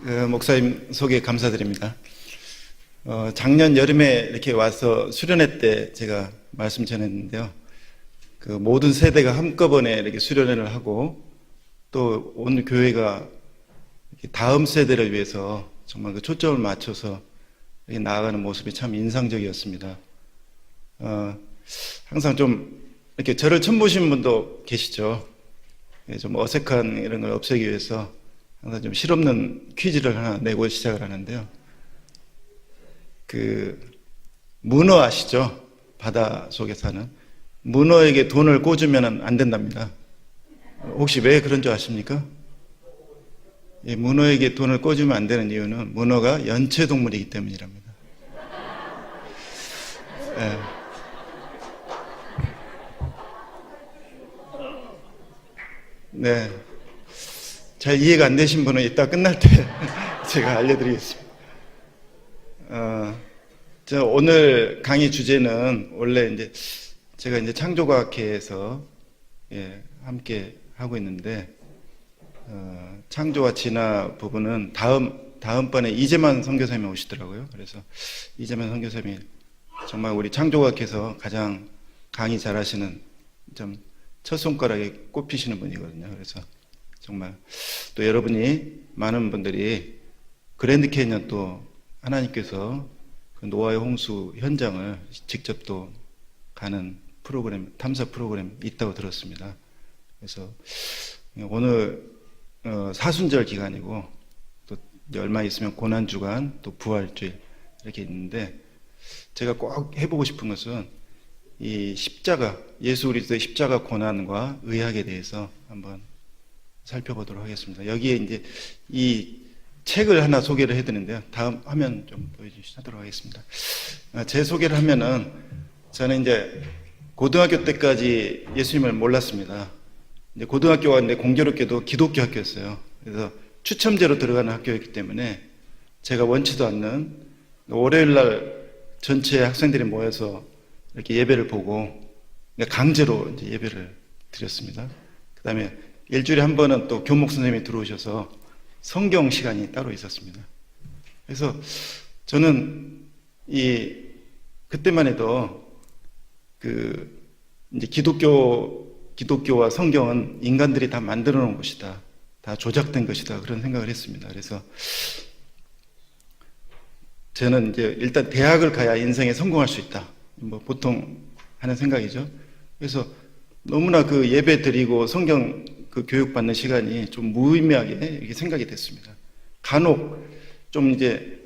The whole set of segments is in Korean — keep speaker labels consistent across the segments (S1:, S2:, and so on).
S1: 목사님 소개 감사드립니다. 작년 여름에 이렇게 와서 수련회 때 제가 말씀 전했는데요. 그 모든 세대가 한꺼번에 이렇게 수련회를 하고 또 오늘 교회가 다음 세대를 위해서 정말 그 초점을 맞춰서 이렇게 나아가는 모습이 참 인상적이었습니다. 항상 좀 이렇게 저를 처음 보신 분도 계시죠. 좀 어색한 이런 걸 없애기 위해서 항상 좀 실없는 퀴즈를 하나 내고 시작을 하는데요. 그 문어 아시죠? 바다 속에 사는 문어에게 돈을 꽂으면 안 된답니다. 혹시 왜 그런 줄 아십니까? 문어에게 돈을 꽂으면 안 되는 이유는 문어가 연체동물이기 때문이랍니다. 네. 네. 잘 이해가 안 되신 분은 이따 끝날 때 제가 알려드리겠습니다. 저 오늘 강의 주제는 원래 이제 제가 이제 창조과학회에서 함께 하고 있는데, 창조와 진화 부분은 다음번에 이재만 선교사님이 오시더라고요. 그래서 이재만 선교사님이 정말 우리 창조과학회에서 가장 강의 잘하시는 좀 첫 손가락에 꼽히시는 분이거든요. 그래서 정말 또 여러분이 많은 분들이 그랜드 캐니언 또 하나님께서 그 노아의 홍수 현장을 직접 또 가는 프로그램, 탐사 프로그램 있다고 들었습니다. 그래서 오늘 사순절 기간이고 또 얼마 있으면 고난주간 또 부활주일 이렇게 있는데, 제가 꼭 해보고 싶은 것은 이 십자가, 예수 그리스도의 십자가 고난과 의학에 대해서 한번 살펴보도록 하겠습니다. 여기에 이제 이 책을 하나 소개를 해드리는데요. 다음 화면 좀 보여주시도록 하겠습니다. 제 소개를 하면은, 저는 이제 고등학교 때까지 예수님을 몰랐습니다. 이제 고등학교가 근데 공교롭게도 기독교 학교였어요. 그래서 추첨제로 들어가는 학교였기 때문에 제가 원치도 않는 월요일 날 전체 학생들이 모여서 이렇게 예배를 보고 강제로 이제 예배를 드렸습니다. 그 다음에 일주일에 한 번은 또 교목 선생님이 들어오셔서 성경 시간이 따로 있었습니다. 그래서 저는 그때만 해도 이제 기독교와 성경은 인간들이 다 만들어 놓은 것이다, 다 조작된 것이다, 그런 생각을 했습니다. 그래서 저는 이제 일단 대학을 가야 인생에 성공할 수 있다, 뭐 보통 하는 생각이죠. 그래서 너무나 그 예배 드리고 성경 그 교육 받는 시간이 좀 무의미하게 이렇게 생각이 됐습니다. 간혹 좀 이제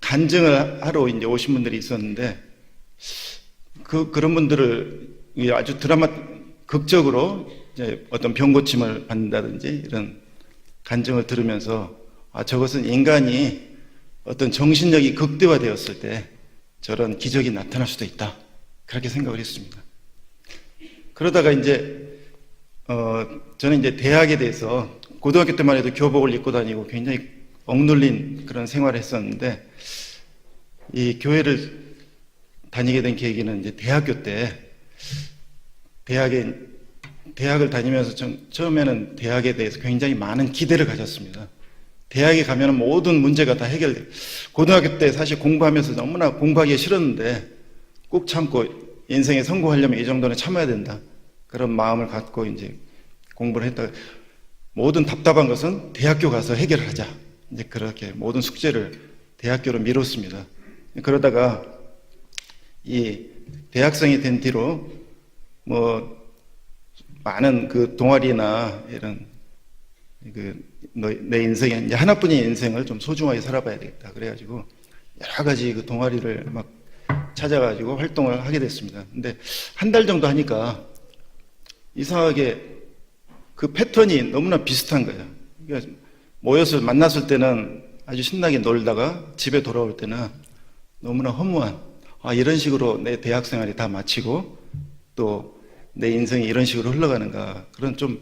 S1: 간증을 하러 이제 오신 분들이 있었는데, 그런 분들을 아주 극적으로 이제 어떤 병 고침을 받는다든지 이런 간증을 들으면서, 저것은 인간이 어떤 정신력이 극대화되었을 때 저런 기적이 나타날 수도 있다, 그렇게 생각을 했습니다. 그러다가 이제 저는 이제 대학에 대해서 고등학교 때만 해도 교복을 입고 다니고 굉장히 억눌린 그런 생활을 했었는데, 이 교회를 다니게 된 계기는 이제 대학교 때 대학을 다니면서 처음에는 대학에 대해서 굉장히 많은 기대를 가졌습니다. 대학에 가면 모든 문제가 다 해결돼요. 고등학교 때 사실 공부하면서 너무나 공부하기 싫었는데 꾹 참고 인생에 성공하려면 이 정도는 참아야 된다, 그런 마음을 갖고 이제 공부를 했다가 모든 답답한 것은 대학교 가서 해결을 하자, 이제 그렇게 모든 숙제를 대학교로 미뤘습니다. 그러다가 이 대학생이 된 뒤로 뭐 많은 그 동아리나 이런 내 인생에 이제 하나뿐인 인생을 좀 소중하게 살아봐야 되겠다, 그래가지고 여러 가지 그 동아리를 막 찾아가지고 활동을 하게 됐습니다. 근데 한 달 정도 하니까 이상하게 그 패턴이 너무나 비슷한 거예요. 그러니까 모여서 만났을 때는 아주 신나게 놀다가 집에 돌아올 때는 너무나 허무한, 이런 식으로 내 대학 생활이 다 마치고 또 내 인생이 이런 식으로 흘러가는가, 그런 좀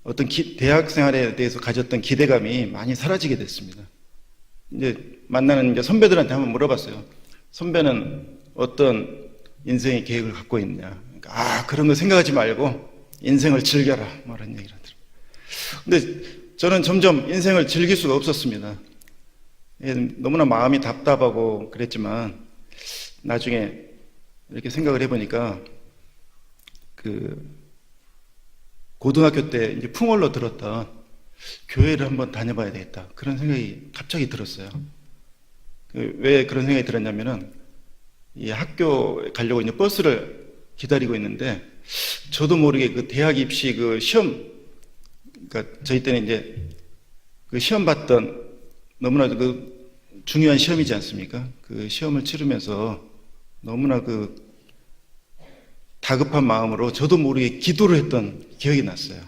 S1: 어떤 대학 생활에 대해서 가졌던 기대감이 많이 사라지게 됐습니다. 이제 만나는 이제 선배들한테 한번 물어봤어요. 선배는 어떤 인생의 계획을 갖고 있냐. 그러니까 그런 거 생각하지 말고 인생을 즐겨라, 뭐 이런 얘기를 하더라고요. 근데 저는 점점 인생을 즐길 수가 없었습니다. 예, 너무나 마음이 답답하고 그랬지만 나중에 이렇게 생각을 해보니까 그 고등학교 때 이제 풍월로 들었던 교회를 한번 다녀봐야 되겠다, 그런 생각이 갑자기 들었어요. 왜 그런 생각이 들었냐면은 이 학교 가려고 이제 버스를 기다리고 있는데 저도 모르게 그 대학 입시 그 시험, 그러니까 저희 때는 이제 그 시험 봤던 너무나 그 중요한 시험이지 않습니까? 그 시험을 치르면서 너무나 그 다급한 마음으로 저도 모르게 기도를 했던 기억이 났어요.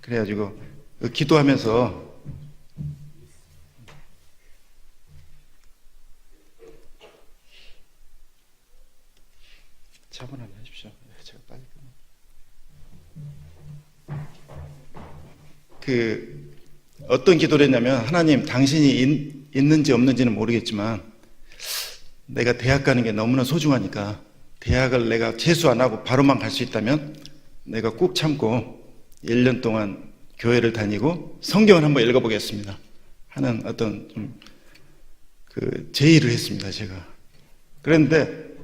S1: 그래가지고 그 기도하면서 차분하게 하십시오. 제가 빨리 그 어떤 기도를 했냐면, 하나님, 당신이 있는지 없는지는 모르겠지만 내가 대학 가는 게 너무나 소중하니까 대학을 내가 재수 안 하고 바로만 갈 수 있다면 내가 꾹 참고 1년 동안 교회를 다니고 성경을 한번 읽어보겠습니다 하는 어떤 좀 그 제의를 했습니다, 제가. 그런데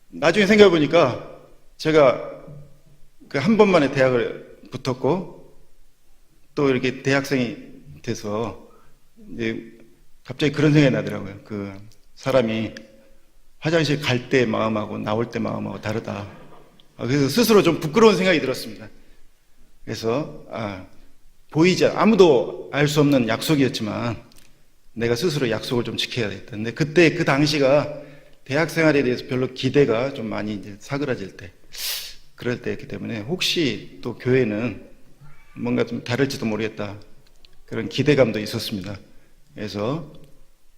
S1: 나중에 생각해보니까 제가 그 한 번만에 대학을 붙었고 또 이렇게 대학생이 돼서 이제 갑자기 그런 생각이 나더라고요. 그 사람이 화장실 갈 때 마음하고 나올 때 마음하고 다르다. 그래서 스스로 좀 부끄러운 생각이 들었습니다. 그래서 보이지 아무도 알 수 없는 약속이었지만 내가 스스로 약속을 좀 지켜야겠다. 근데 그때 그 당시가 대학 생활에 대해서 별로 기대가 좀 많이 이제 사그라질 때, 그럴 때였기 때문에 혹시 또 교회는 뭔가 좀 다를지도 모르겠다, 그런 기대감도 있었습니다. 그래서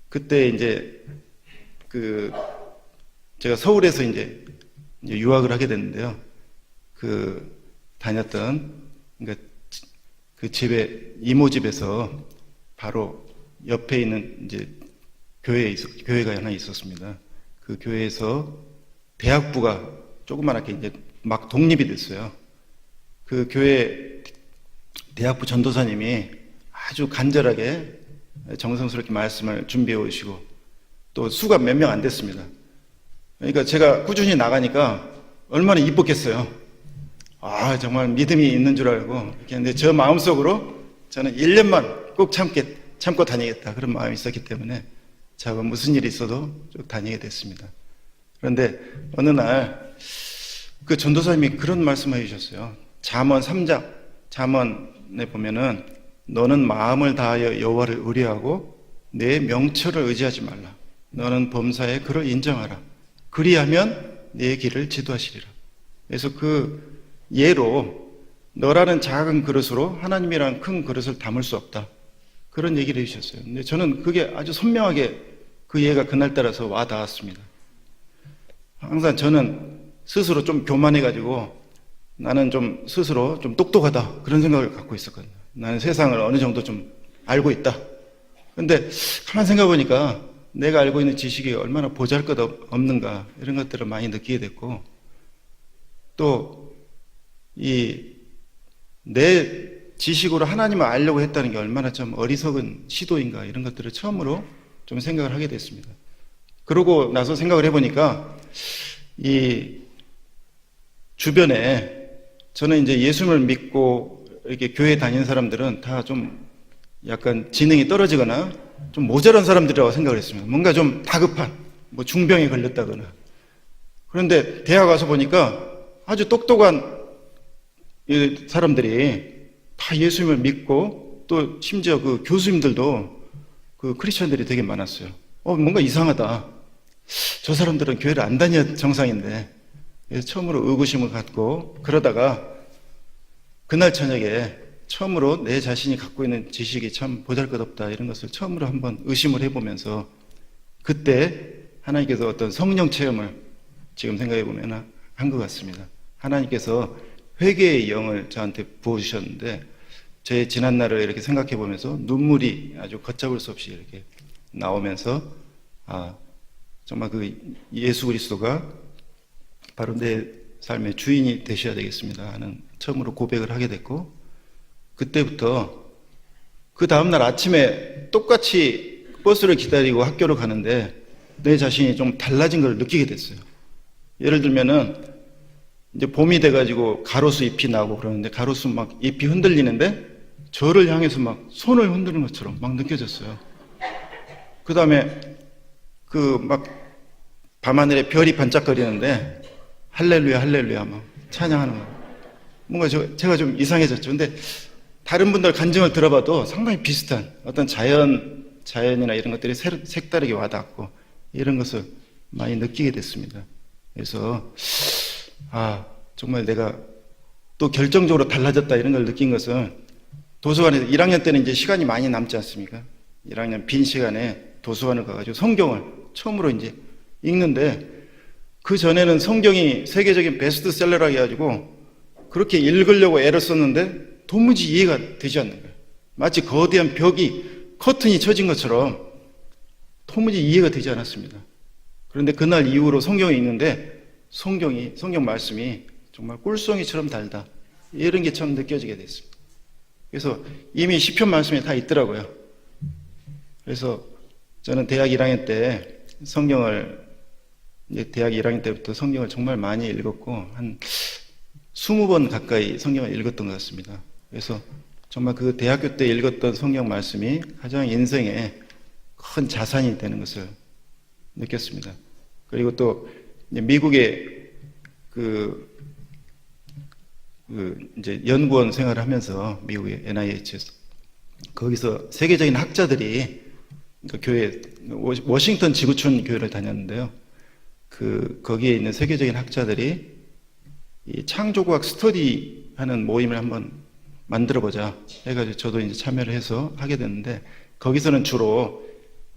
S1: 그때 이제 그 제가 서울에서 이제 유학을 하게 됐는데요. 그 다녔던 그러니까 그 집에 이모 집에서 바로 옆에 있는 이제 교회가 하나 있었습니다. 그 교회에서 대학부가 조그맣게 이제 막 독립이 됐어요. 그 교회 대학부 전도사님이 아주 간절하게 정성스럽게 말씀을 준비해 오시고 또 수가 몇 명 안 됐습니다. 그러니까 제가 꾸준히 나가니까 얼마나 이뻤겠어요. 정말 믿음이 있는 줄 알고 이렇게 했는데 저 마음속으로 저는 1년만 꼭 참고 다니겠다, 그런 마음이 있었기 때문에 제가 무슨 일이 있어도 쭉 다니게 됐습니다. 그런데 어느 날 그 전도사님이 그런 말씀을 해주셨어요. 잠언 3장 잠언에 보면은 너는 마음을 다하여 여호와를 의뢰하고 내 명철을 의지하지 말라. 너는 범사에 그를 인정하라. 그리하면 내 길을 지도하시리라. 그래서 그 예로 너라는 작은 그릇으로 하나님이라는 큰 그릇을 담을 수 없다, 그런 얘기를 해주셨어요. 근데 저는 그게 아주 선명하게 그 예가 그날따라서 와 닿았습니다. 항상 저는 스스로 좀 교만해가지고 나는 좀 스스로 좀 똑똑하다, 그런 생각을 갖고 있었거든요. 나는 세상을 어느 정도 좀 알고 있다. 근데 가만 생각해보니까 내가 알고 있는 지식이 얼마나 보잘것없는가, 이런 것들을 많이 느끼게 됐고, 또 내 지식으로 하나님을 알려고 했다는 게 얼마나 좀 어리석은 시도인가, 이런 것들을 처음으로 좀 생각을 하게 됐습니다. 그러고 나서 생각을 해보니까 이 주변에 저는 이제 예수님을 믿고 이렇게 교회 다니는 사람들은 다 좀 약간 지능이 떨어지거나 좀 모자란 사람들이라고 생각을 했습니다. 뭔가 좀 다급한, 뭐 중병에 걸렸다거나. 그런데 대학 와서 보니까 아주 똑똑한 이 사람들이 다 예수님을 믿고 또 심지어 그 교수님들도 그 크리스천들이 되게 많았어요. 뭔가 이상하다. 저 사람들은 교회를 안 다녀 정상인데. 그래서 처음으로 의구심을 갖고, 그러다가 그날 저녁에 처음으로 내 자신이 갖고 있는 지식이 참 보잘것없다, 이런 것을 처음으로 한번 의심을 해보면서 그때 하나님께서 어떤 성령 체험을 지금 생각해 보면 한 것 같습니다. 하나님께서 회개의 영을 저한테 부어주셨는데 제 지난날을 이렇게 생각해 보면서 눈물이 아주 걷잡을 수 없이 이렇게 나오면서 정말 그 예수 그리스도가 바로 내 삶의 주인이 되셔야 되겠습니다 하는 처음으로 고백을 하게 됐고, 그때부터 그 다음날 아침에 똑같이 버스를 기다리고 학교를 가는데 내 자신이 좀 달라진 걸 느끼게 됐어요. 예를 들면은 이제 봄이 돼가지고 가로수 잎이 나고 그러는데 가로수 막 잎이 흔들리는데 저를 향해서 막 손을 흔드는 것처럼 막 느껴졌어요. 그 다음에 그 막 밤하늘에 별이 반짝거리는데 할렐루야 할렐루야 막 찬양하는 거예요. 뭔가 제가 좀 이상해졌죠. 근데 다른 분들 간증을 들어봐도 상당히 비슷한 어떤 자연이나 이런 것들이 색다르게 와닿고 이런 것을 많이 느끼게 됐습니다. 그래서 정말 내가 또 결정적으로 달라졌다 이런 걸 느낀 것은 도서관에서 1학년 때는 이제 시간이 많이 남지 않습니까? 1학년 빈 시간에 도서관을 가가지고 성경을 처음으로 이제 읽는데 그 전에는 성경이 세계적인 베스트셀러라 해가지고 그렇게 읽으려고 애를 썼는데 도무지 이해가 되지 않는 거예요. 마치 거대한 커튼이 쳐진 것처럼 도무지 이해가 되지 않았습니다. 그런데 그날 이후로 성경을 읽는데 성경 말씀이 정말 꿀송이처럼 달다. 이런 게 참 느껴지게 됐습니다. 그래서 이미 시편 말씀에 다 있더라고요. 그래서 저는 대학 1학년 때 대학 1학년 때부터 성경을 정말 많이 읽었고 한 20번 가까이 성경을 읽었던 것 같습니다. 그래서 정말 그 대학교 때 읽었던 성경 말씀이 가장 인생에 큰 자산이 되는 것을 느꼈습니다. 그리고 또 미국의 이제 연구원 생활을 하면서 미국의 NIH에서 거기서 세계적인 학자들이 교회 워싱턴 지구촌 교회를 다녔는데요. 거기에 있는 세계적인 학자들이 이 창조과학 스터디하는 모임을 한번 만들어보자 해가지고 저도 이제 참여를 해서 하게 됐는데 거기서는 주로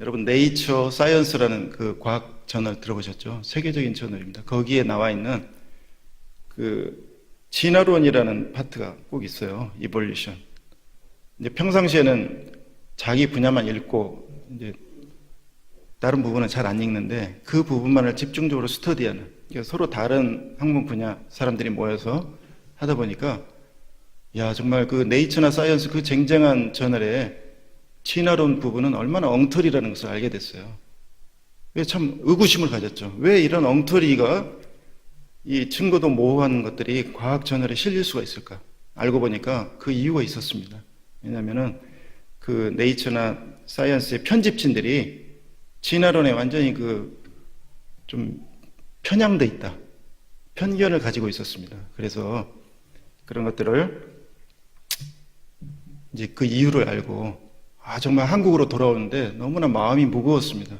S1: 여러분 네이처 사이언스라는 그 과학 저널 들어보셨죠? 세계적인 저널입니다. 거기에 나와 있는 진화론이라는 파트가 꼭 있어요. 이볼루션. 이제 평상시에는 자기 분야만 읽고 이제 다른 부분은 잘 안 읽는데 그 부분만을 집중적으로 스터디하는, 그러니까 서로 다른 학문 분야 사람들이 모여서 하다 보니까 정말 그 네이처나 사이언스 그 쟁쟁한 저널에 진화론 부분은 얼마나 엉터리라는 것을 알게 됐어요. 그래서 참 의구심을 가졌죠. 왜 이런 엉터리가 이 증거도 모호한 것들이 과학 저널에 실릴 수가 있을까? 알고 보니까 그 이유가 있었습니다. 왜냐하면은 그 네이처나 사이언스의 편집진들이 진화론에 완전히 좀 편향돼 있다. 편견을 가지고 있었습니다. 그래서 그런 것들을 이제 그 이유를 알고 정말 한국으로 돌아오는데 너무나 마음이 무거웠습니다.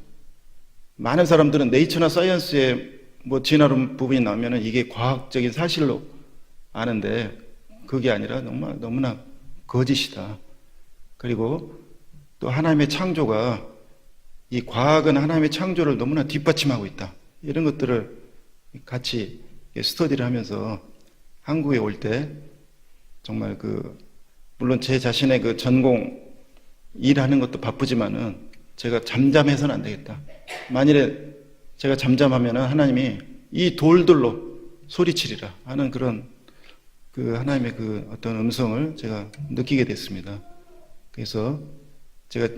S1: 많은 사람들은 네이처나 사이언스에 진화론 부분이 나오면은 이게 과학적인 사실로 아는데 그게 아니라 너무나 거짓이다. 그리고 또 하나님의 창조가 이 과학은 하나님의 창조를 너무나 뒷받침하고 있다. 이런 것들을 같이 스터디를 하면서 한국에 올 때 정말 물론 제 자신의 그 전공 일하는 것도 바쁘지만은 제가 잠잠해서는 안 되겠다. 만일에 제가 잠잠하면은 하나님이 이 돌들로 소리치리라 하는 그런 하나님의 어떤 음성을 제가 느끼게 됐습니다. 그래서 제가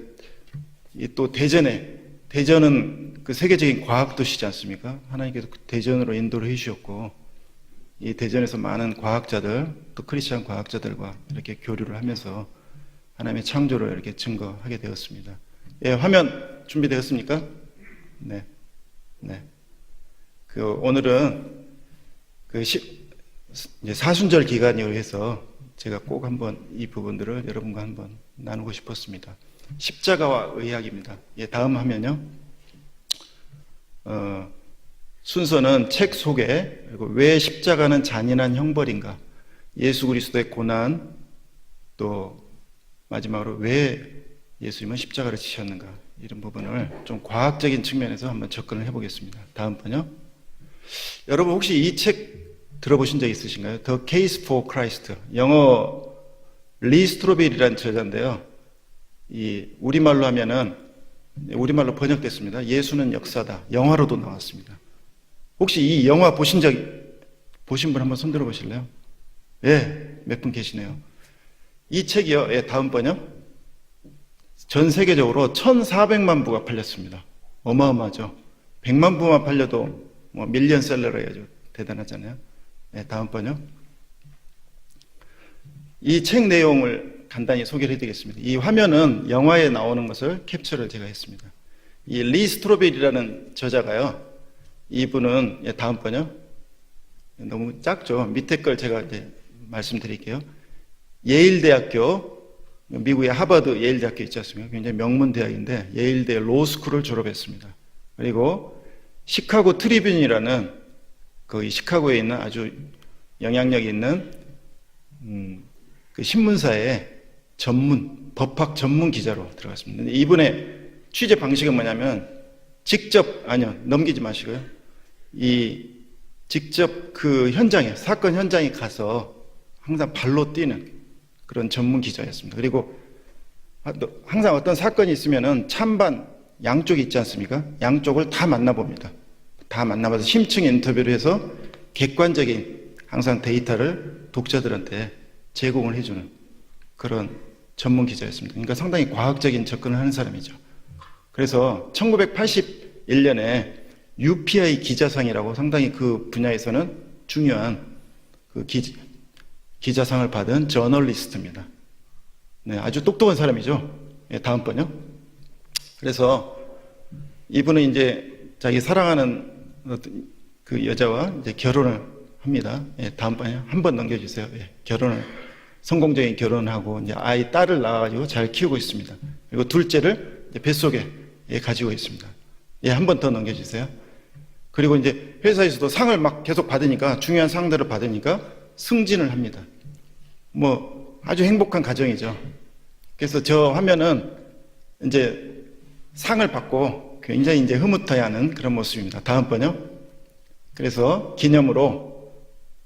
S1: 또 대전은 그 세계적인 과학 도시지 않습니까? 하나님께서 대전으로 인도를 해주셨고 이 대전에서 많은 과학자들 또 크리스찬 과학자들과 이렇게 교류를 하면서 하나님의 창조를 이렇게 증거하게 되었습니다. 화면 준비되었습니까? 네. 오늘은 이제 사순절 기간이어 해서 제가 꼭 한번 이 부분들을 여러분과 한번 나누고 싶었습니다. 십자가와 의학입니다. 다음 화면요. 순서는 책 소개, 그리고 왜 십자가는 잔인한 형벌인가, 예수 그리스도의 고난, 또 마지막으로 왜 예수님은 십자가를 지셨는가, 이런 부분을 좀 과학적인 측면에서 한번 접근을 해보겠습니다. 다음 번요. 여러분 혹시 이 책 들어보신 적 있으신가요? The Case for Christ. 영어 리 스트로벨이라는 저자인데요. 우리말로 하면은 우리말로 번역됐습니다. 예수는 역사다. 영화로도 나왔습니다. 혹시 이 영화 보신 분 한번 손 들어 보실래요? 몇 분 계시네요. 이 책이요. 다음 번요. 전 세계적으로 1,400만 부가 팔렸습니다. 어마어마하죠. 100만 부만 팔려도 뭐 밀리언셀러로 해야죠. 대단하잖아요. 네, 다음 번요. 이 책 내용을 간단히 소개를 해드리겠습니다. 이 화면은 영화에 나오는 것을 캡처를 제가 했습니다. 이 리 스트로벨이라는 저자가요. 이분은, 예, 다음 번요. 너무 작죠. 밑에 걸 제가 이제 말씀드릴게요. 예일대학교, 미국의 하버드 예일대학교 있지 않습니까? 굉장히 명문 대학인데 예일대 로스쿨을 졸업했습니다. 그리고 시카고 트리뷴이라는 그 시카고에 있는 아주 영향력 있는 그 신문사의 법학 전문 기자로 들어갔습니다. 이분의 취재 방식은 뭐냐면 넘기지 마시고요. 직접 그 현장에, 사건 현장에 가서 항상 발로 뛰는 그런 전문 기자였습니다. 그리고 항상 어떤 사건이 있으면은 찬반 양쪽이 있지 않습니까? 양쪽을 다 만나봅니다. 다 만나봐서 심층 인터뷰를 해서 객관적인 항상 데이터를 독자들한테 제공을 해주는 그런 전문 기자였습니다. 그러니까 상당히 과학적인 접근을 하는 사람이죠. 그래서 1981년에 UPI 기자상이라고 상당히 그 분야에서는 중요한 그 기자상을 받은 저널리스트입니다. 네, 아주 똑똑한 사람이죠. 네, 다음 번요. 그래서 이분은 이제 자기 사랑하는 그 여자와 이제 결혼을 합니다. 네, 다음 번요. 한 번 넘겨주세요. 네, 성공적인 결혼하고 이제 딸을 낳아가지고 잘 키우고 있습니다. 그리고 둘째를 이제 뱃속에 가지고 있습니다. 예, 한 번 더 넘겨주세요. 그리고 이제 회사에서도 상을 막 계속 받으니까, 중요한 상들을 받으니까 승진을 합니다. 뭐 아주 행복한 가정이죠. 그래서 저 화면은 이제 상을 받고 굉장히 이제 흐뭇해하는 그런 모습입니다. 다음 번요. 그래서 기념으로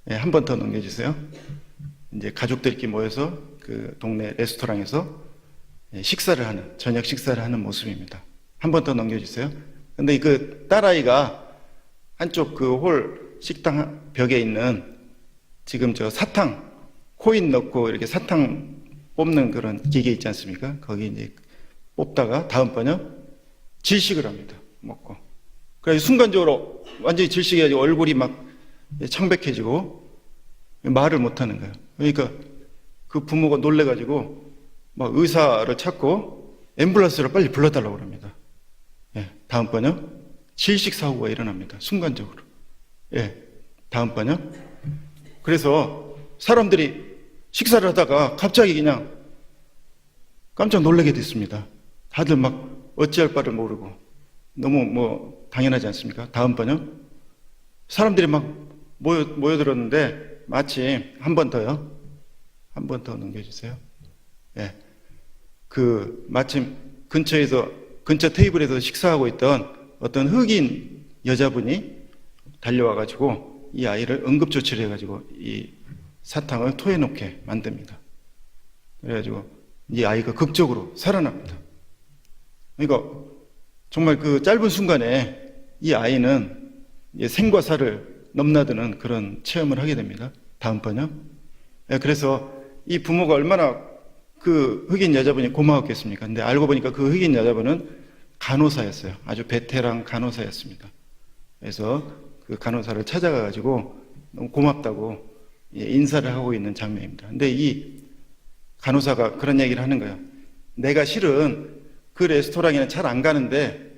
S1: 한 번 더 넘겨주세요. 이제 가족들끼리 모여서 그 동네 레스토랑에서 저녁 식사를 하는 모습입니다. 한 번 더 넘겨주세요. 근데 그 딸아이가 한쪽 그 홀 식당 벽에 있는 지금 저 사탕, 코인 넣고 이렇게 사탕 뽑는 그런 기계 있지 않습니까? 거기 이제 뽑다가 다음 번요. 질식을 합니다. 먹고. 그래서 순간적으로 완전히 질식해가지고 얼굴이 막 창백해지고 말을 못 하는 거예요. 그러니까 그 부모가 놀래가지고 막 의사를 찾고 앰뷸런스를 빨리 불러달라고 합니다. 예, 다음 번요. 질식 사고가 일어납니다. 순간적으로. 예, 다음 번요. 그래서 사람들이 식사를 하다가 갑자기 그냥 깜짝 놀라게 됐습니다. 다들 막 어찌할 바를 모르고 너무 뭐 당연하지 않습니까? 다음 번요. 사람들이 막 모여들었는데 마침 한 번 더요. 한 번 더 넘겨주세요. 예. 마침 근처 테이블에서 식사하고 있던 어떤 흑인 여자분이 달려와가지고 이 아이를 응급조치를 해가지고 이 사탕을 토해놓게 만듭니다. 그래가지고 이 아이가 극적으로 살아납니다. 그러니까 정말 그 짧은 순간에 이 아이는 생과 사를 넘나드는 그런 체험을 하게 됩니다. 다음 번요. 그래서 이 부모가 얼마나 그 흑인 여자분이 고마웠겠습니까? 근데 알고 보니까 그 흑인 여자분은 간호사였어요. 아주 베테랑 간호사였습니다. 그래서 그 간호사를 찾아가가지고 너무 고맙다고 인사를 하고 있는 장면입니다. 근데 이 간호사가 그런 얘기를 하는 거예요. 내가 실은 그 레스토랑에는 잘 안 가는데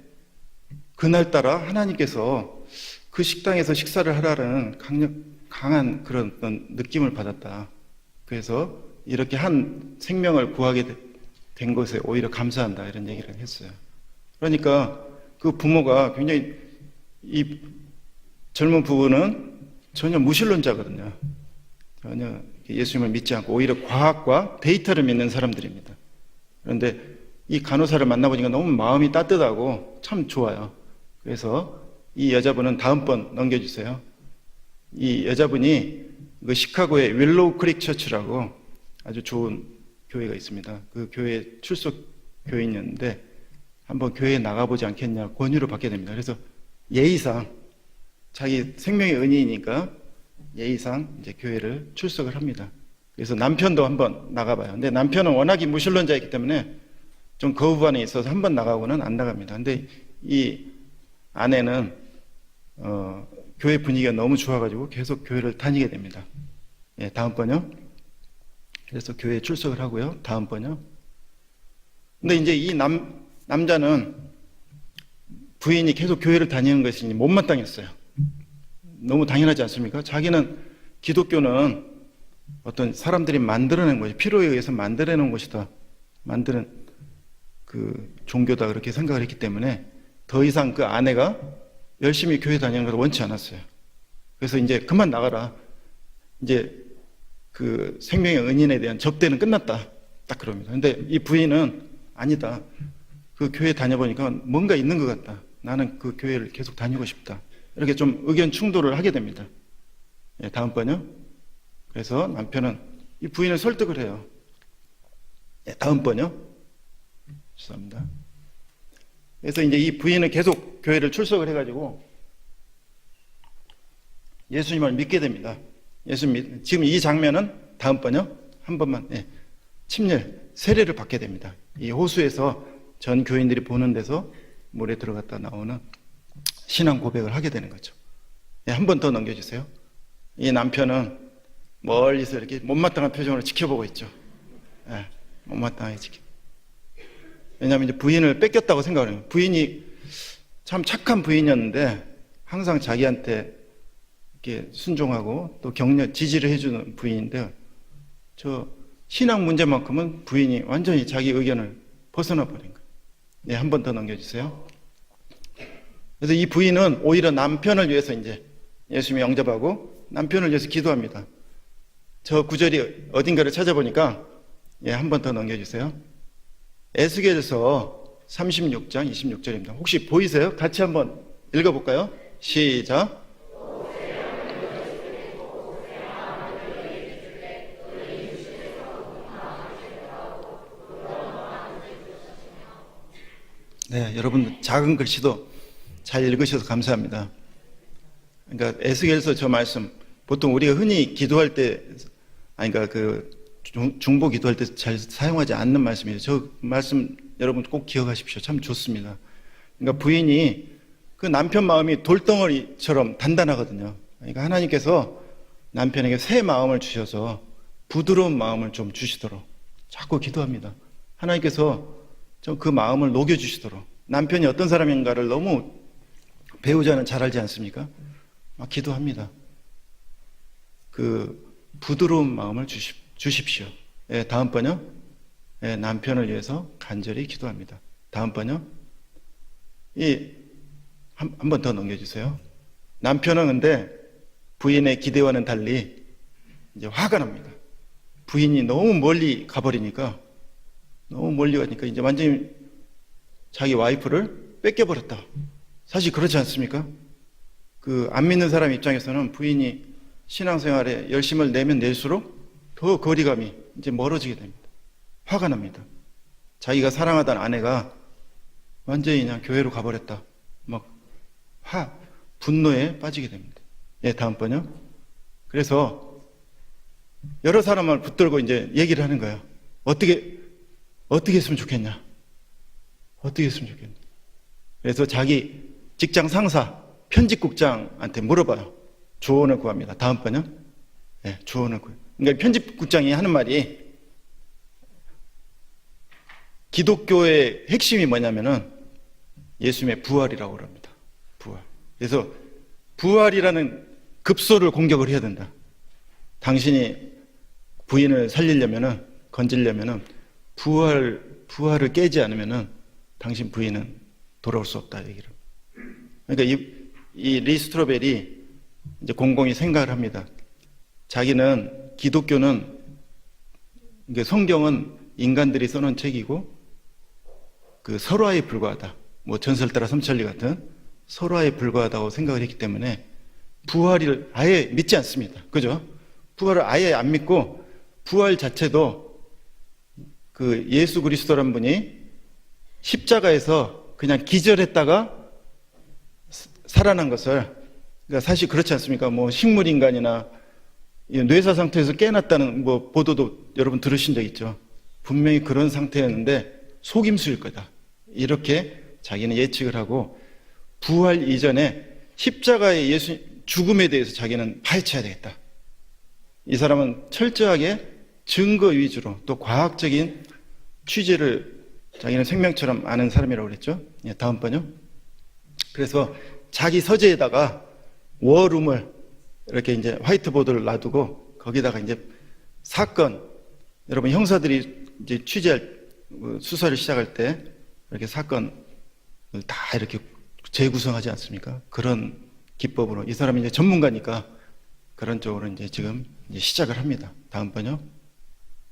S1: 그날따라 하나님께서 그 식당에서 식사를 하라는 강한 그런 어떤 느낌을 받았다. 그래서 이렇게 한 생명을 구하게 된 것에 오히려 감사한다. 이런 얘기를 했어요. 그러니까 그 부모가 굉장히 이 젊은 부부는 전혀 무신론자거든요. 전혀 예수님을 믿지 않고 오히려 과학과 데이터를 믿는 사람들입니다. 그런데 이 간호사를 만나보니까 너무 마음이 따뜻하고 참 좋아요. 그래서 이 여자분은 다음번 넘겨주세요. 이 여자분이 그 시카고의 윌로우 크릭 처치라고 아주 좋은 교회가 있습니다. 그 교회 출석 교인이었는데 한번 교회에 나가보지 않겠냐 권유를 받게 됩니다. 그래서 예의상 자기 생명의 은인이니까 예의상 이제 교회를 출석을 합니다. 그래서 남편도 한번 나가봐요. 근데 남편은 워낙에 무신론자이기 때문에 좀 거부 반응이 있어서 한 번 나가고는 안 나갑니다. 근데 이 아내는 교회 분위기가 너무 좋아가지고 계속 교회를 다니게 됩니다. 예, 다음번요. 그래서 교회에 출석을 하고요. 다음번요. 근데 이제 이 남자는 부인이 계속 교회를 다니는 것이 못마땅했어요. 너무 당연하지 않습니까? 자기는 기독교는 어떤 사람들이 만들어낸 것이, 필요에 의해서 만들어낸 것이다. 만드는 그 종교다. 그렇게 생각을 했기 때문에 더 이상 그 아내가 열심히 교회 다니는 것을 원치 않았어요. 그래서 이제 그만 나가라. 이제 그 생명의 은인에 대한 접대는 끝났다. 딱 그럽니다. 근데 이 부인은 아니다. 그 교회 다녀보니까 뭔가 있는 것 같다. 나는 그 교회를 계속 다니고 싶다. 이렇게 좀 의견 충돌을 하게 됩니다. 예, 다음번요. 그래서 남편은 이 부인을 설득을 해요. 예, 다음번요. 죄송합니다. 그래서 이제 이 부인은 계속 교회를 출석을 해가지고 예수님을 믿게 됩니다. 지금 이 장면은 다음번요. 한 번만, 예, 침례, 세례를 받게 됩니다. 이 호수에서 전 교인들이 보는 데서 물에 들어갔다 나오는 신앙 고백을 하게 되는 거죠. 예, 한 번 더 넘겨주세요. 이 남편은 멀리서 이렇게 못마땅한 표정으로 지켜보고 있죠. 예, 못마땅하게 지켜. 왜냐하면 이제 부인을 뺏겼다고 생각을 해요. 부인이 참 착한 부인이었는데 항상 자기한테 이렇게 순종하고 또 격려, 지지를 해주는 부인인데 저 신앙 문제만큼은 부인이 완전히 자기 의견을 벗어나 버린 거예요. 네, 한 번 더 넘겨주세요. 그래서 이 부인은 오히려 남편을 위해서 이제 예수님이 영접하고 남편을 위해서 기도합니다. 저 구절이 어딘가를 찾아보니까, 예, 한 번 더 넘겨주세요. 에스겔서 36장 26절입니다. 혹시 보이세요? 같이 한번 읽어볼까요? 시작. 네, 여러분 작은 글씨도 잘 읽으셔서 감사합니다. 그러니까 에스겔서 저 말씀 보통 우리가 흔히 기도할 때, 아니 그러니까 그 중보 기도할 때 잘 사용하지 않는 말씀이에요. 저 말씀 여러분 꼭 기억하십시오. 참 좋습니다. 그러니까 부인이 그 남편 마음이 돌덩어리처럼 단단하거든요. 그러니까 하나님께서 남편에게 새 마음을 주셔서 부드러운 마음을 좀 주시도록 자꾸 기도합니다. 하나님께서 좀 그 마음을 녹여주시도록. 남편이 어떤 사람인가를 너무 배우자는 잘 알지 않습니까? 막 기도합니다. 그 부드러운 마음을 주십시오. 예, 다음번요. 예, 남편을 위해서 간절히 기도합니다. 다음번요. 한 번 더 넘겨주세요. 남편은 근데 부인의 기대와는 달리 이제 화가 납니다. 부인이 너무 멀리 가버리니까 이제 완전히 자기 와이프를 뺏겨버렸다. 사실 그렇지 않습니까? 그 안 믿는 사람 입장에서는 부인이 신앙생활에 열심을 내면 낼수록 더 거리감이 이제 멀어지게 됩니다. 화가 납니다. 자기가 사랑하던 아내가 완전히 그냥 교회로 가버렸다. 막 분노에 빠지게 됩니다. 예, 다음번요. 그래서 여러 사람을 붙들고 이제 얘기를 하는 거예요. 어떻게 했으면 좋겠냐? 어떻게 했으면 좋겠냐? 그래서 자기 직장 상사, 편집국장한테 물어봐요. 조언을 구합니다. 다음번요. 네, 조언을 구해요. 그러니까 편집국장이 하는 말이 기독교의 핵심이 뭐냐면은 예수님의 부활이라고 합니다. 부활. 그래서 부활이라는 급소를 공격을 해야 된다. 당신이 부인을 살리려면은, 건지려면은 부활을 깨지 않으면은 당신 부인은 돌아올 수 없다 얘기를. 그러니까 이 리 스트로벨이 이제 공공이 생각을 합니다. 자기는 기독교는, 이게 성경은 인간들이 써놓은 책이고 그 설화에 불과하다. 뭐 전설따라 삼천리 같은 설화에 불과하다고 생각을 했기 때문에 부활을 아예 믿지 않습니다. 그죠? 부활을 아예 안 믿고 부활 자체도 그 예수 그리스도란 분이 십자가에서 그냥 기절했다가 살아난 것을, 그러니까 사실 그렇지 않습니까? 뭐 식물인간이나 뇌사 상태에서 깨어났다는 뭐 보도도 여러분 들으신 적 있죠. 분명히 그런 상태였는데 속임수일 거다. 이렇게 자기는 예측을 하고 부활 이전에 십자가의 예수 죽음에 대해서 자기는 파헤쳐야 되겠다. 이 사람은 철저하게 증거 위주로 또 과학적인 취재를 자기는 생명처럼 아는 사람이라고 그랬죠. 예, 다음 번요. 그래서 자기 서재에다가 워룸을 이렇게 이제 화이트보드를 놔두고 거기다가 이제 사건, 여러분 형사들이 이제 취재할 수사를 시작할 때 이렇게 사건을 다 이렇게 재구성하지 않습니까? 그런 기법으로 이 사람이 이제 전문가니까 그런 쪽으로 이제 지금 이제 시작을 합니다. 다음 번요.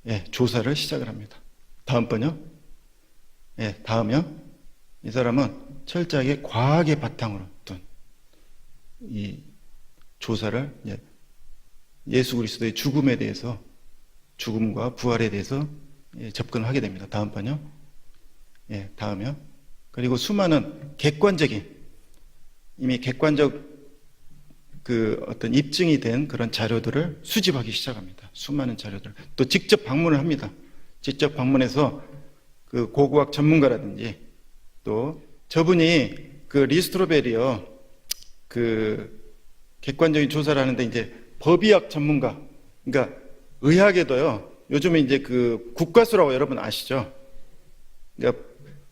S1: 예, 조사를 시작을 합니다. 다음 번요. 예, 다음요. 이 사람은 철저하게 과학의 바탕으로 둔 이 조사를 예수 그리스도의 죽음에 대해서 죽음과 부활에 대해서 접근을 하게 됩니다. 다음 번요. 예, 다음요. 그리고 수많은 객관적인 이미 객관적 그 어떤 입증이 된 그런 자료들을 수집하기 시작합니다. 수많은 자료들. 또 직접 방문을 합니다. 직접 방문해서 그 고고학 전문가라든지 또 저분이 그 리스트로벨이요. 그 객관적인 조사를 하는데 이제 법의학 전문가. 그러니까 의학에도요. 요즘에 이제 그 국가수라고 여러분 아시죠? 그러니까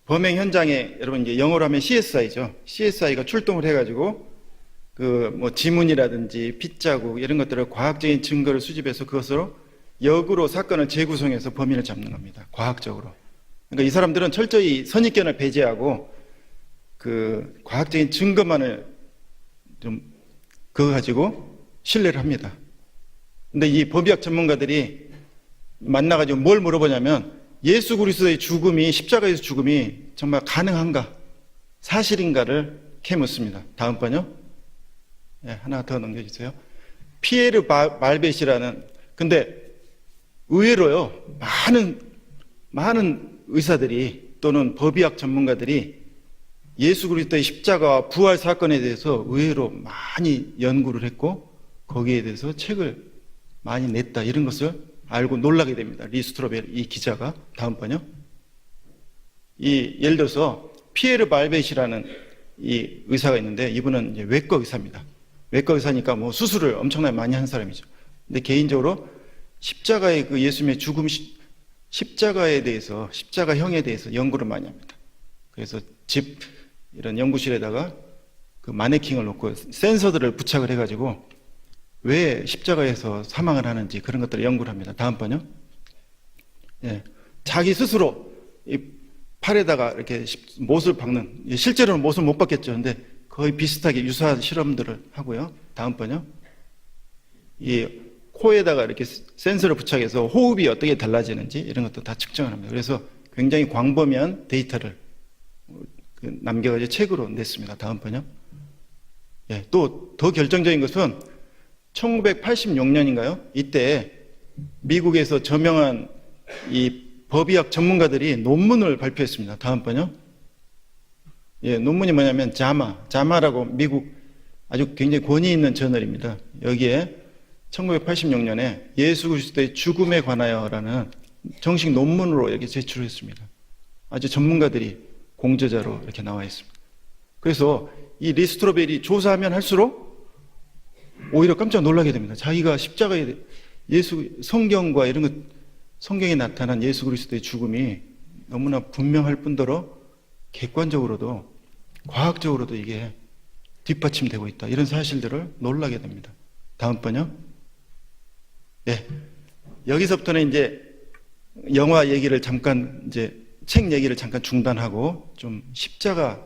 S1: 범행 현장에 여러분 이제 영어로 하면 CSI죠. CSI가 출동을 해가지고 그 뭐 지문이라든지 핏자국 이런 것들을 과학적인 증거를 수집해서 그것으로 역으로 사건을 재구성해서 범인을 잡는 겁니다. 과학적으로. 그러니까 이 사람들은 철저히 선입견을 배제하고 그 과학적인 증거만을 좀 그거 가지고 신뢰를 합니다. 근데 이 법의학 전문가들이 만나가지고 뭘 물어보냐면 예수 그리스도의 죽음이 십자가에서 죽음이 정말 가능한가 사실인가를 캐묻습니다. 다음 번요. 네, 하나 더 넘겨주세요. 피에르 말벳이라는 근데 의외로요 많은 의사들이 또는 법의학 전문가들이 예수 그리스도의 십자가와 부활 사건에 대해서 의외로 많이 연구를 했고 거기에 대해서 책을 많이 냈다 이런 것을 알고 놀라게 됩니다. 리스트로벨 이 기자가. 다음 번요. 예를 들어서 피에르 말벳이라는 이 의사가 있는데 이분은 이제 외과 의사입니다. 외과 의사니까 뭐 수술을 엄청나게 많이 한 사람이죠. 근데 개인적으로 십자가의 그 예수님의 죽음 십자가에 대해서 십자가형에 대해서 연구를 많이 합니다. 그래서 집 이런 연구실에다가 그 마네킹을 놓고 센서들을 부착을 해가지고 왜 십자가에서 사망을 하는지 그런 것들을 연구를 합니다. 다음 번요. 예, 자기 스스로 이 팔에다가 이렇게 못을 박는 실제로는 못을 못 박겠죠. 근데 거의 비슷하게 유사한 실험들을 하고요. 다음 번요. 이 코에다가 이렇게 센서를 부착해서 호흡이 어떻게 달라지는지 이런 것도 다 측정을 합니다. 그래서 굉장히 광범위한 데이터를 남겨가지고 책으로 냈습니다. 다음 번요. 예, 또 더 결정적인 것은 1986년인가요? 이때 미국에서 저명한 이 법의학 전문가들이 논문을 발표했습니다. 다음 번요. 예, 논문이 뭐냐면 자마라고 미국 아주 굉장히 권위 있는 저널입니다. 여기에 1986년에 예수 그리스도의 죽음에 관하여라는 정식 논문으로 여기 제출했습니다. 아주 전문가들이 공저자로 이렇게 나와 있습니다. 그래서 이 리스트로벨이 조사하면 할수록 오히려 깜짝 놀라게 됩니다. 자기가 십자가에 예수 성경과 이런 것 성경에 나타난 예수 그리스도의 죽음이 너무나 분명할 뿐더러 객관적으로도 과학적으로도 이게 뒷받침되고 있다. 이런 사실들을 놀라게 됩니다. 다음 번요. 예. 여기서부터는 이제 영화 얘기를 잠깐 이제 책 얘기를 잠깐 중단하고 좀 십자가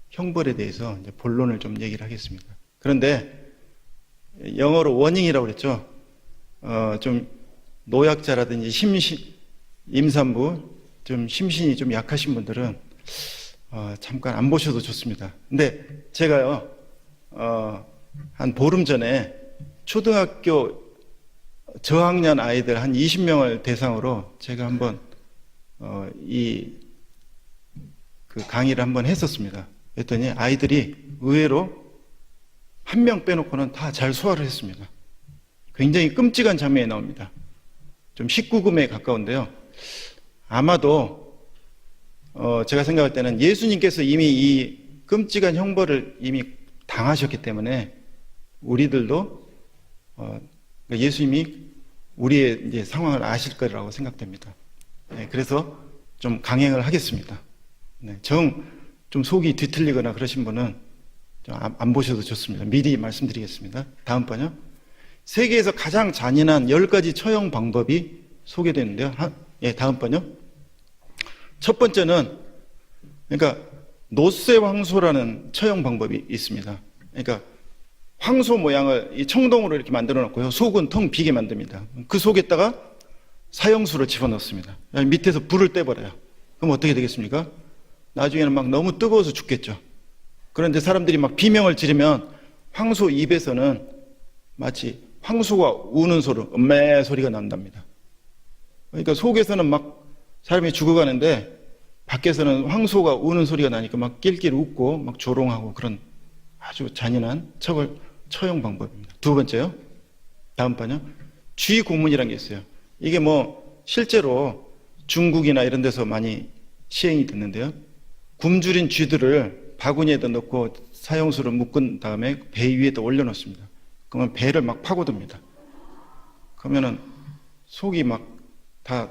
S1: 형벌에 대해서 이제 본론을 좀 얘기를 하겠습니다. 그런데 영어로 워닝이라고 그랬죠. 좀 노약자라든지 임산부, 좀 심신이 좀 약하신 분들은 잠깐 안 보셔도 좋습니다. 근데 제가요, 한 보름 전에 초등학교 저학년 아이들 한 20명을 대상으로 제가 한번 그 강의를 한번 했었습니다. 그랬더니 아이들이 의외로 한 명 빼놓고는 다 잘 소화를 했습니다. 굉장히 끔찍한 장면이 나옵니다. 좀 19금에 가까운데요. 아마도 제가 생각할 때는 예수님께서 이미 이 끔찍한 형벌을 이미 당하셨기 때문에 우리들도 예수님이 우리의 이제 상황을 아실 거라고 생각됩니다. 네, 그래서 좀 강행을 하겠습니다. 네, 좀 속이 뒤틀리거나 그러신 분은 좀 안 보셔도 좋습니다. 미리 말씀드리겠습니다. 다음 번요. 세계에서 가장 잔인한 10가지 처형 방법이 소개되는데요. 다음 번요. 첫 번째는, 그러니까 노쇠황소라는 처형 방법이 있습니다. 그러니까 황소 모양을 이 청동으로 이렇게 만들어 놓고요. 속은 텅 비게 만듭니다. 그 속에다가 사형수를 집어넣습니다. 밑에서 불을 떼버려요. 그럼 어떻게 되겠습니까? 나중에는 막 너무 뜨거워서 죽겠죠. 그런데 사람들이 막 비명을 지르면 황소 입에서는 마치 황소가 우는 소리, 음메 소리가 난답니다. 그러니까 속에서는 막 사람이 죽어가는데 밖에서는 황소가 우는 소리가 나니까 막 낄낄 웃고 막 조롱하고 그런 아주 잔인한 처형 방법입니다. 두 번째요. 다음 번요. 쥐 고문이라는 게 있어요. 이게 뭐 실제로 중국이나 이런 데서 많이 시행이 됐는데요. 굶주린 쥐들을 바구니에다 넣고 사형수를 묶은 다음에 배 위에다 올려놓습니다. 그러면 배를 막 파고듭니다. 그러면은 속이 막 다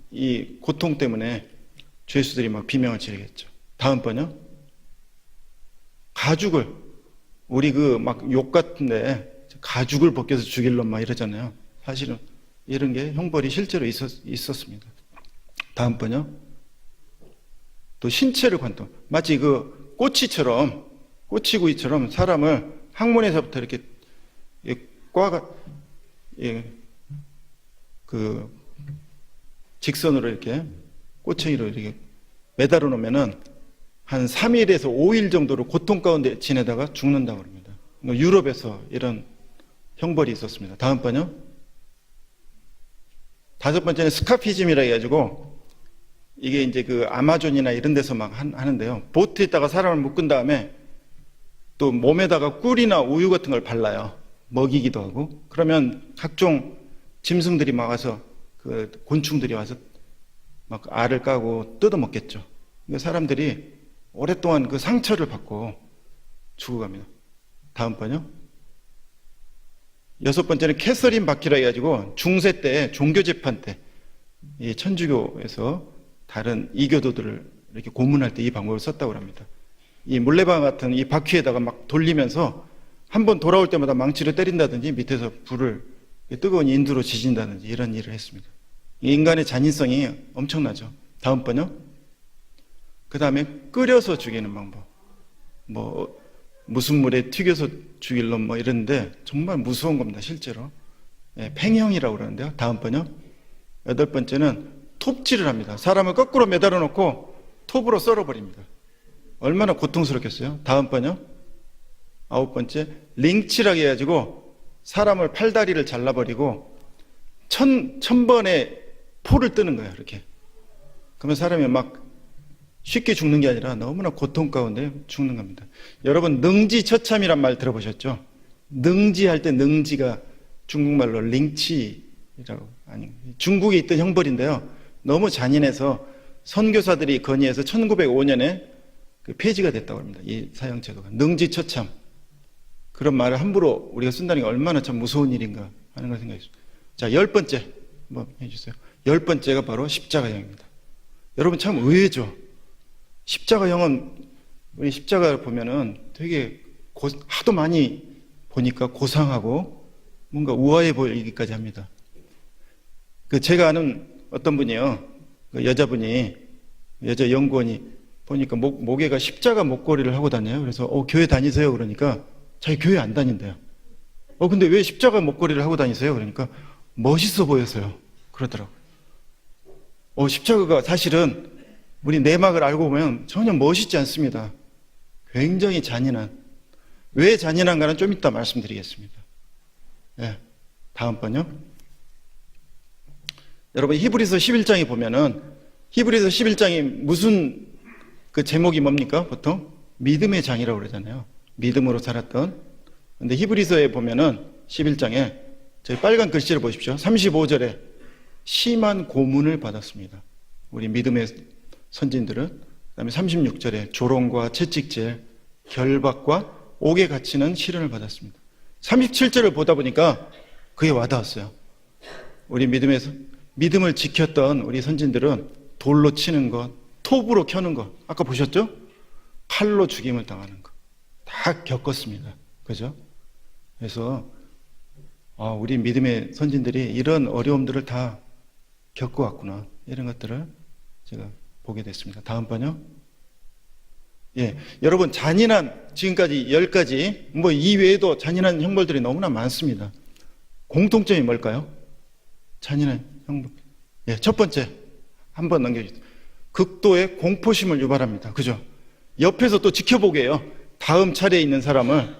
S1: 이 고통 때문에 죄수들이 막 비명을 지르겠죠. 다음 번요. 가죽을, 우리 그 막 욕 같은데 가죽을 벗겨서 죽일러 막 이러잖아요. 사실은 이런 게 형벌이 실제로 있었습니다. 다음 번요. 또 신체를 관통, 마치 그 꼬치구이처럼 사람을 항문에서부터 이렇게 꽈가 그 직선으로 이렇게 꼬챙이로 이렇게 매달아 놓으면은 한 3일에서 5일 정도로 고통 가운데 지내다가 죽는다고 합니다. 유럽에서 이런 형벌이 있었습니다. 다음 번요. 다섯 번째는 스카피즘이라 해가지고 이게 이제 그 아마존이나 이런 데서 막 하는데요. 보트에다가 사람을 묶은 다음에 또 몸에다가 꿀이나 우유 같은 걸 발라요. 먹이기도 하고. 그러면 각종 짐승들이 막 와서 그 곤충들이 와서 막 알을 까고 뜯어먹겠죠. 그러니까 사람들이 오랫동안 그 상처를 받고 죽어갑니다. 다음 번요. 여섯 번째는 캐서린 바퀴라 해가지고 중세 때 종교재판 때 이 천주교에서 다른 이교도들을 이렇게 고문할 때 이 방법을 썼다고 합니다. 이 물레방 같은 이 바퀴에다가 막 돌리면서 한 번 돌아올 때마다 망치를 때린다든지 밑에서 불을 뜨거운 인두로 지진다든지 이런 일을 했습니다. 인간의 잔인성이 엄청나죠. 다음 번요. 그 다음에 끓여서 죽이는 방법. 뭐 무슨 물에 튀겨서 죽일 놈 뭐 이런데 정말 무서운 겁니다. 실제로. 팽형이라고 그러는데요. 다음 번요. 여덟 번째는 톱질을 합니다. 사람을 거꾸로 매달아 놓고 톱으로 썰어버립니다. 얼마나 고통스럽겠어요. 다음 번요. 아홉 번째, 링치라고 해가지고 사람을 팔다리를 잘라버리고 천 번의 포를 뜨는 거예요. 이렇게. 그러면 사람이 막 쉽게 죽는 게 아니라 너무나 고통 가운데 죽는 겁니다. 여러분 능지처참이란 말 들어보셨죠? 능지할 때 능지가 중국말로 링치라고, 아니 중국에 있던 형벌인데요. 너무 잔인해서 선교사들이 건의해서 1905년에 그 폐지가 됐다고 합니다. 이 사형제도가. 능지처참. 그런 말을 함부로 우리가 쓴다는 게 얼마나 참 무서운 일인가 하는 걸 생각했습니다. 자, 열 번째 한번 해주세요. 열 번째가 바로 십자가형입니다. 여러분 참 의외죠. 십자가형은 우리 십자가를 보면은 되게 하도 많이 보니까 고상하고 뭔가 우아해 보이기까지 합니다. 그 제가 아는 어떤 분이요, 그 여자 연구원이 보니까 목에가 십자가 목걸이를 하고 다녀요. 그래서 교회 다니세요? 그러니까 자기 교회 안 다닌대요. 근데 왜 십자가 목걸이를 하고 다니세요? 그러니까 멋있어 보여서요. 그러더라고요. 십자가가 사실은 우리 내막을 알고 보면 전혀 멋있지 않습니다. 굉장히 잔인한. 왜 잔인한가는 좀 이따 말씀드리겠습니다. 네, 다음 번요. 여러분 히브리서 11장에 보면은 히브리서 11장이 무슨 그 제목이 뭡니까? 보통 믿음의 장이라고 그러잖아요. 믿음으로 살았던. 근데 히브리서에 보면은 11장에 저희 빨간 글씨를 보십시오. 35절에 심한 고문을 받았습니다. 우리 믿음의 선진들은 그다음에 36절에 조롱과 채찍질, 결박과 옥에 갇히는 시련을 받았습니다. 37절을 보다 보니까 그게 와닿았어요. 우리 믿음을 지켰던 우리 선진들은 돌로 치는 것, 톱으로 켜는 것, 아까 보셨죠? 칼로 죽임을 당하는 것 다 겪었습니다. 그죠? 그래서 우리 믿음의 선진들이 이런 어려움들을 다 겪어왔구나, 이런 것들을 제가 보게 됐습니다. 다음 번요. 예, 여러분, 지금까지 10가지, 이 외에도 잔인한 형벌들이 너무나 많습니다. 공통점이 뭘까요? 잔인한 형벌. 예, 첫 번째, 한번 넘겨주세요. 극도의 공포심을 유발합니다. 그죠? 옆에서 또 지켜보게 해요. 다음 차례에 있는 사람을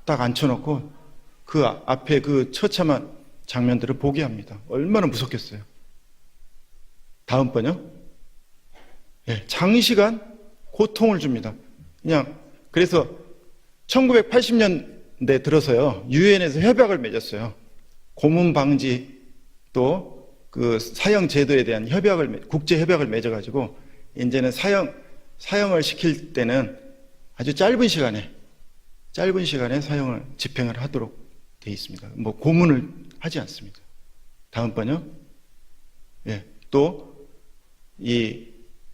S1: 딱 앉혀놓고 그 앞에 그 처참한 장면들을 보게 합니다. 얼마나 무섭겠어요. 다음 번요. 예, 장시간 고통을 줍니다. 그래서 1980년대 들어서요, 유엔에서 협약을 맺었어요. 고문 방지, 또 그 사형 제도에 대한 국제 협약을 맺어가지고, 이제는 사형을 시킬 때는 아주 짧은 시간에 사형을 집행을 하도록 되어 있습니다. 고문을 하지 않습니다. 다음 번요. 예, 또 이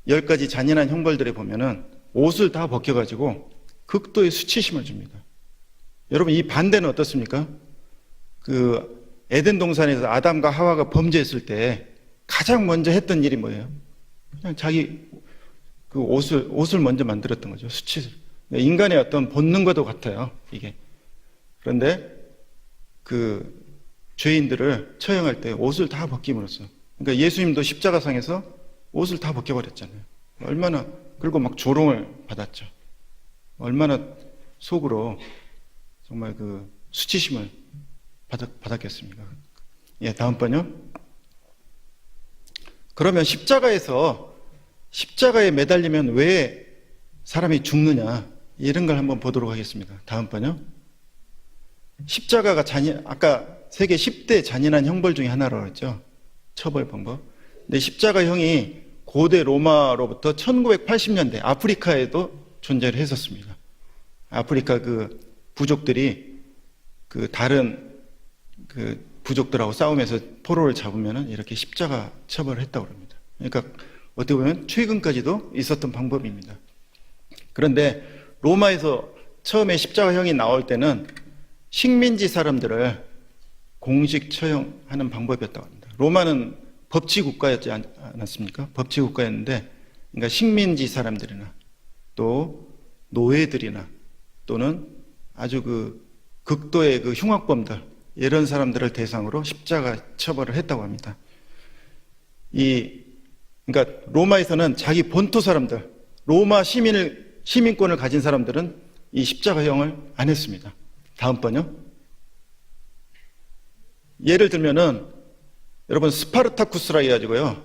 S1: 10가지 잔인한 형벌들에 보면은 옷을 다 벗겨가지고 극도의 수치심을 줍니다. 여러분, 이 반대는 어떻습니까? 그 에덴 동산에서 아담과 하와가 범죄했을 때 가장 먼저 했던 일이 뭐예요? 그냥 자기 그 옷을 먼저 만들었던 거죠. 수치를. 인간의 어떤 본능과도 같아요, 이게. 그런데 그 죄인들을 처형할 때 옷을 다 벗김으로써, 그러니까 예수님도 십자가상에서 옷을 다 벗겨버렸잖아요. 그리고 막 조롱을 받았죠. 얼마나 속으로 정말 그 수치심을 받았겠습니까? 예, 다음 번요. 그러면 십자가에 매달리면 왜 사람이 죽느냐, 이런 걸 한번 보도록 하겠습니다. 다음 번요. 십자가가 아까 세계 10대 잔인한 형벌 중에 하나라고 했죠. 처벌 방법. 근데 십자가형이 고대 로마로부터 1980년대 아프리카에도 존재를 했었습니다. 아프리카 그 부족들이 그 다른 그 부족들하고 싸우면서 포로를 잡으면 이렇게 십자가 처벌을 했다고 합니다. 그러니까 어떻게 보면 최근까지도 있었던 방법입니다. 그런데 로마에서 처음에 십자가형이 나올 때는 식민지 사람들을 공식 처형하는 방법이었다고 합니다. 로마는 법치 국가였지 않았습니까? 법치 국가였는데, 그러니까 식민지 사람들이나 또 노예들이나 또는 아주 그 극도의 그 흉악범들, 이런 사람들을 대상으로 십자가 처벌을 했다고 합니다. 그러니까 로마에서는 자기 본토 사람들, 로마 시민권을 가진 사람들은 이 십자가형을 안 했습니다. 다음 번요. 예를 들면은 여러분, 스파르타쿠스라 해가지고요,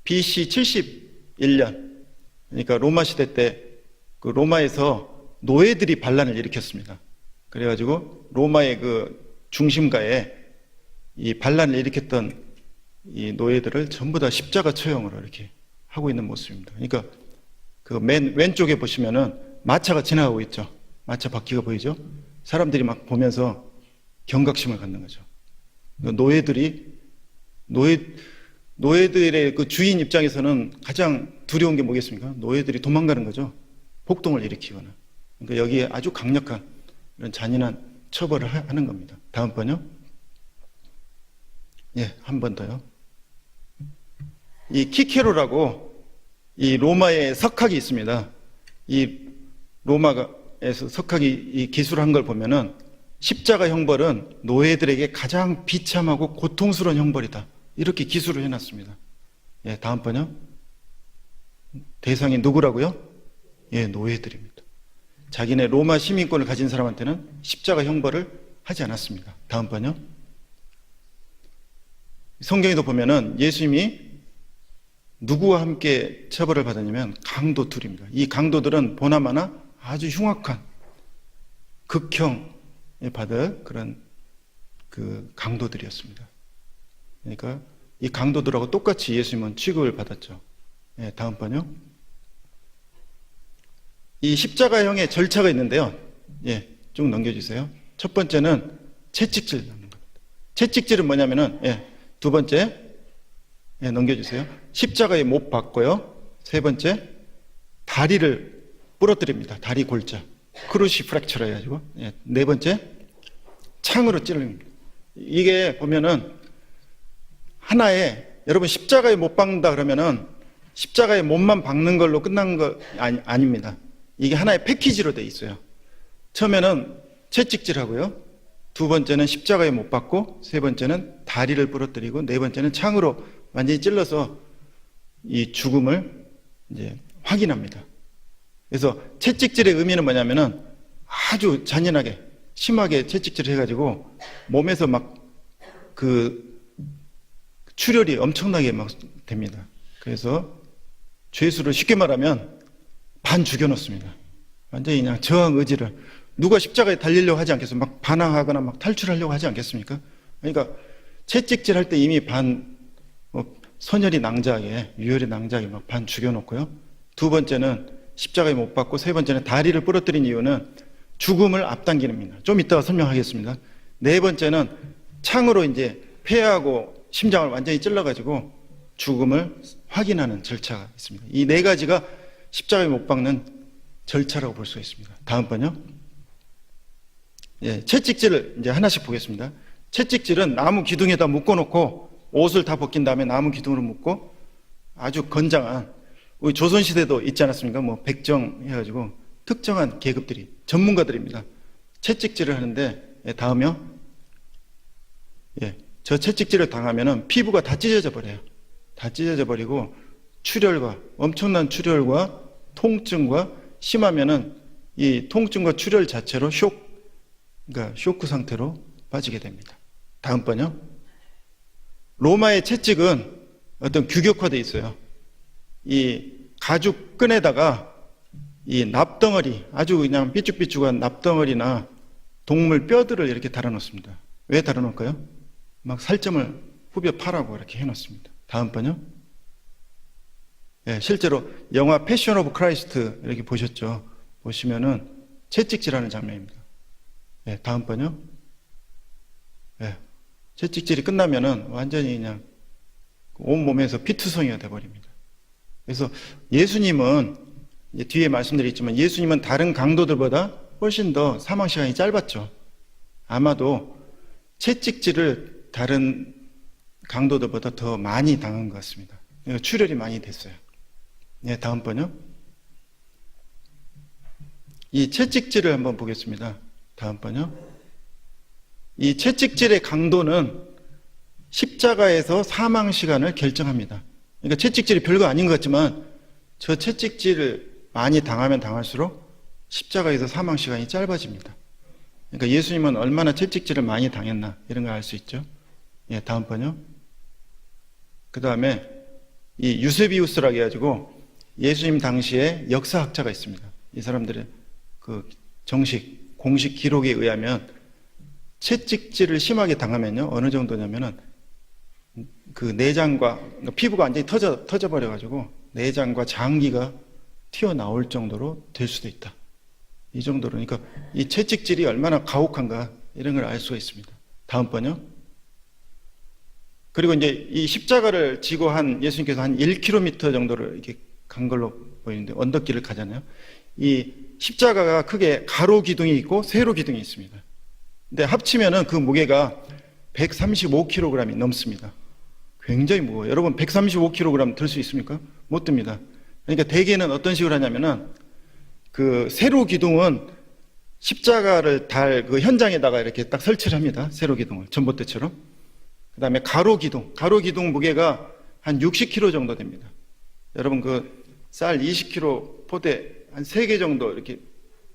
S1: BC 71년, 그러니까 로마 시대 때 그 로마에서 노예들이 반란을 일으켰습니다. 그래가지고 로마의 그 중심가에 이 반란을 일으켰던 이 노예들을 전부 다 십자가 처형으로 이렇게 하고 있는 모습입니다. 그러니까 그 맨 왼쪽에 보시면은 마차가 지나가고 있죠. 마차 바퀴가 보이죠? 사람들이 막 보면서 경각심을 갖는 거죠. 노예들의 그 주인 입장에서는 가장 두려운 게 뭐겠습니까? 노예들이 도망가는 거죠. 폭동을 일으키거나. 그러니까 여기에 아주 강력한 이런 잔인한 처벌을 하는 겁니다. 다음 번요. 예, 한 번 더요. 이 키케로라고 이 로마의 석학이 있습니다. 이 로마에서 석학이 이 기술한 걸 보면은 십자가 형벌은 노예들에게 가장 비참하고 고통스러운 형벌이다, 이렇게 기술을 해놨습니다. 예, 다음 번요. 대상이 누구라고요? 예, 노예들입니다. 자기네 로마 시민권을 가진 사람한테는 십자가 형벌을 하지 않았습니다. 다음 번요. 성경에도 보면은 예수님이 누구와 함께 처벌을 받았냐면 강도 둘입니다. 이 강도들은 보나마나 아주 흉악한 극형에 받을 그런 그 강도들이었습니다. 그러니까 이 강도들하고 똑같이 예수님은 취급을 받았죠. 예, 다음 번요. 이 십자가형의 절차가 있는데요. 예, 쭉 넘겨주세요. 첫 번째는 채찍질 넣는 겁니다. 채찍질은 뭐냐면은, 예, 두 번째, 예, 넘겨주세요. 십자가에 못 박고요. 세 번째, 다리를 부러뜨립니다. 다리 골자. 크루시 프랙처라 해가지고. 예, 네 번째, 창으로 찔릅니다. 이게 보면은, 하나의, 여러분 십자가에 못 박는다 그러면은, 십자가에 못만 박는 걸로 끝난 거 아닙니다. 이게 하나의 패키지로 돼 있어요. 처음에는 채찍질하고요. 두 번째는 십자가에 못 박고, 세 번째는 다리를 부러뜨리고, 네 번째는 창으로 완전히 찔러서 이 죽음을 이제 확인합니다. 그래서 채찍질의 의미는 뭐냐면은 아주 잔인하게, 심하게 채찍질을 해가지고 몸에서 막 그 출혈이 엄청나게 막 됩니다. 그래서 죄수를 쉽게 말하면 반 죽여놓습니다. 완전히 그냥 저항 의지를, 누가 십자가에 달리려고 하지 않겠어요? 막 반항하거나 막 탈출하려고 하지 않겠습니까? 그러니까 채찍질 할 때 이미 선열이 낭자하게, 유혈이 낭자하게 막 반 죽여놓고요. 두 번째는 십자가에 못 박고, 세 번째는 다리를 부러뜨린 이유는 죽음을 앞당기는 겁니다. 좀 이따가 설명하겠습니다. 네 번째는 창으로 이제 폐하고 심장을 완전히 찔러가지고 죽음을 확인하는 절차가 있습니다. 이 네 가지가 십자가에 못 박는 절차라고 볼 수가 있습니다. 다음 번요. 예, 채찍질을 이제 하나씩 보겠습니다. 채찍질은 나무 기둥에다 묶어놓고 옷을 다 벗긴 다음에 나무 기둥으로 묶고, 아주 건장한, 우리 조선시대도 있지 않았습니까? 뭐 백정 해가지고 특정한 계급들이, 전문가들입니다. 채찍질을 하는데, 예, 다음요. 예, 저 채찍질을 당하면은 피부가 다 찢어져 버려요. 다 찢어져 버리고 출혈과, 엄청난 출혈과 통증과, 심하면은 이 통증과 출혈 자체로 그러니까 쇼크 상태로 빠지게 됩니다. 다음 번요. 로마의 채찍은 어떤 규격화되어 있어요. 이 가죽 끈에다가 이 납덩어리, 아주 그냥 삐죽삐죽한 납덩어리나 동물 뼈들을 이렇게 달아놓습니다. 왜 달아놓을까요? 막 살점을 후벼 파라고 이렇게 해놓습니다. 다음 번요. 예, 실제로 영화 패션 오브 크라이스트 이렇게 보셨죠? 보시면은 채찍질하는 장면입니다. 예, 다음 번요. 예, 채찍질이 끝나면은 완전히 그냥 온 몸에서 피투성이가 돼버립니다. 그래서 예수님은, 이제 뒤에 말씀드렸지만, 예수님은 다른 강도들보다 훨씬 더 사망 시간이 짧았죠. 아마도 채찍질을 다른 강도들보다 더 많이 당한 것 같습니다. 그러니까 출혈이 많이 됐어요. 네, 다음 번요. 이 채찍질을 한번 보겠습니다. 다음 번요. 이 채찍질의 강도는 십자가에서 사망 시간을 결정합니다. 그러니까 채찍질이 별거 아닌 것 같지만, 저 채찍질을 많이 당하면 당할수록 십자가에서 사망 시간이 짧아집니다. 그러니까 예수님은 얼마나 채찍질을 많이 당했나, 이런 걸 알 수 있죠. 예, 다음 번요. 그 다음에 이 유세비우스라고 해가지고 예수님 당시에 역사학자가 있습니다. 이 사람들의 그 공식 기록에 의하면 채찍질을 심하게 당하면요, 어느 정도냐면은 그 내장과, 그러니까 피부가 완전히 터져버려가지고 내장과 장기가 튀어나올 정도로 될 수도 있다. 이 정도로, 그러니까 이 채찍질이 얼마나 가혹한가, 이런 걸 알 수가 있습니다. 다음 번요. 그리고 이제 이 십자가를 지고 예수님께서 한 1km 정도를 이렇게 간 걸로 보이는데, 언덕길을 가잖아요. 이 십자가가 크게 가로 기둥이 있고 세로 기둥이 있습니다. 근데 합치면은 그 무게가 135kg이 넘습니다. 굉장히 무거워요. 여러분 135kg 들 수 있습니까? 못 듭니다. 그러니까 대개는 어떤 식으로 하냐면은, 그 세로 기둥은 십자가를 그 현장에다가 이렇게 딱 설치를 합니다. 세로 기둥을 전봇대처럼. 그 다음에 가로 기둥 무게가 한 60kg 정도 됩니다. 여러분 그 쌀 20kg 포대 한 3개 정도 이렇게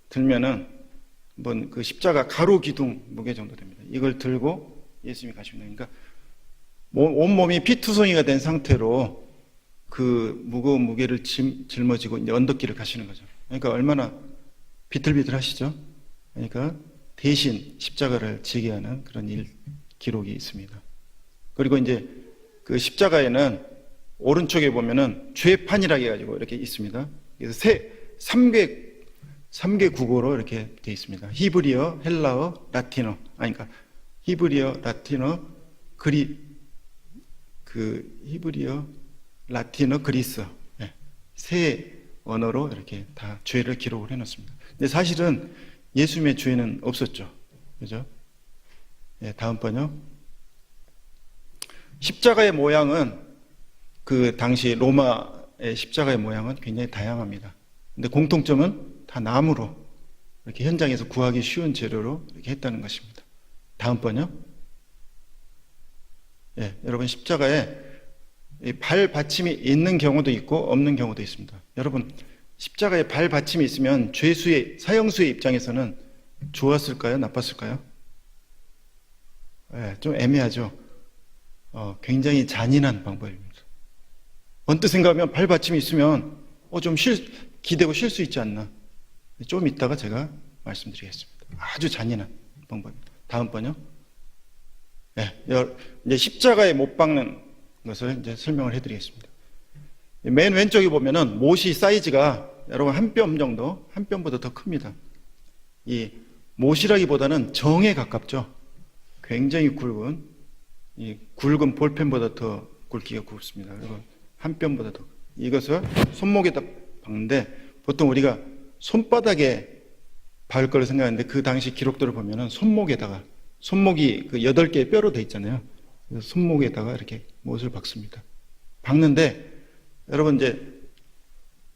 S1: 들면은 그 십자가 가로 기둥 무게 정도 됩니다. 이걸 들고 예수님이 가십니다. 그러니까 온몸이 피투성이가 된 상태로 그 무거운 무게를 짊어지고 이제 언덕길을 가시는 거죠. 그러니까 얼마나 비틀비틀하시죠? 그러니까 대신 십자가를 지게 하는 그런 기록이 있습니다. 그리고 이제 그 십자가에는 오른쪽에 보면은 죄판이라고 해가지고 이렇게 있습니다. 그래서 3개 국어로 이렇게 되어 있습니다. 히브리어, 헬라어, 라틴어. 그러니까 히브리어, 라틴어, 히브리어, 라틴어, 그리스어. 네. 세 언어로 이렇게 다 죄를 기록을 해놓습니다. 근데 사실은 예수님의 죄는 없었죠. 그죠? 네, 다음 번요. 십자가의 모양은 그 당시 로마의 십자가의 모양은 굉장히 다양합니다. 근데 공통점은 다 나무로 이렇게 현장에서 구하기 쉬운 재료로 이렇게 했다는 것입니다. 다음 번요. 예, 여러분 십자가에 발 받침이 있는 경우도 있고 없는 경우도 있습니다. 여러분 십자가에 발 받침이 있으면 사형수의 입장에서는 좋았을까요? 나빴을까요? 예, 좀 애매하죠. 굉장히 잔인한 방법입니다. 언뜻 생각하면 발 받침이 있으면 좀 기대고 쉴 수 있지 않나. 좀 이따가 제가 말씀드리겠습니다. 아주 잔인한 방법입니다. 다음 번요. 네, 이제 십자가에 못 박는 것을 이제 설명을 해드리겠습니다. 맨 왼쪽에 보면은 못이 사이즈가 여러분 한 뼘 정도, 한 뼘보다 더 큽니다. 이 못이라기보다는 정에 가깝죠. 굉장히 이 굵은 볼펜보다 더 굵기가 굵습니다. 그리고 한 뼘보다 더. 이것을 손목에다 박는데 보통 우리가 손바닥에 박을 거를 생각하는데 그 당시 기록들을 보면은 손목이 그 8개의 뼈로 돼 있잖아요. 그래서 손목에다가 이렇게 못을 박습니다. 박는데 여러분 이제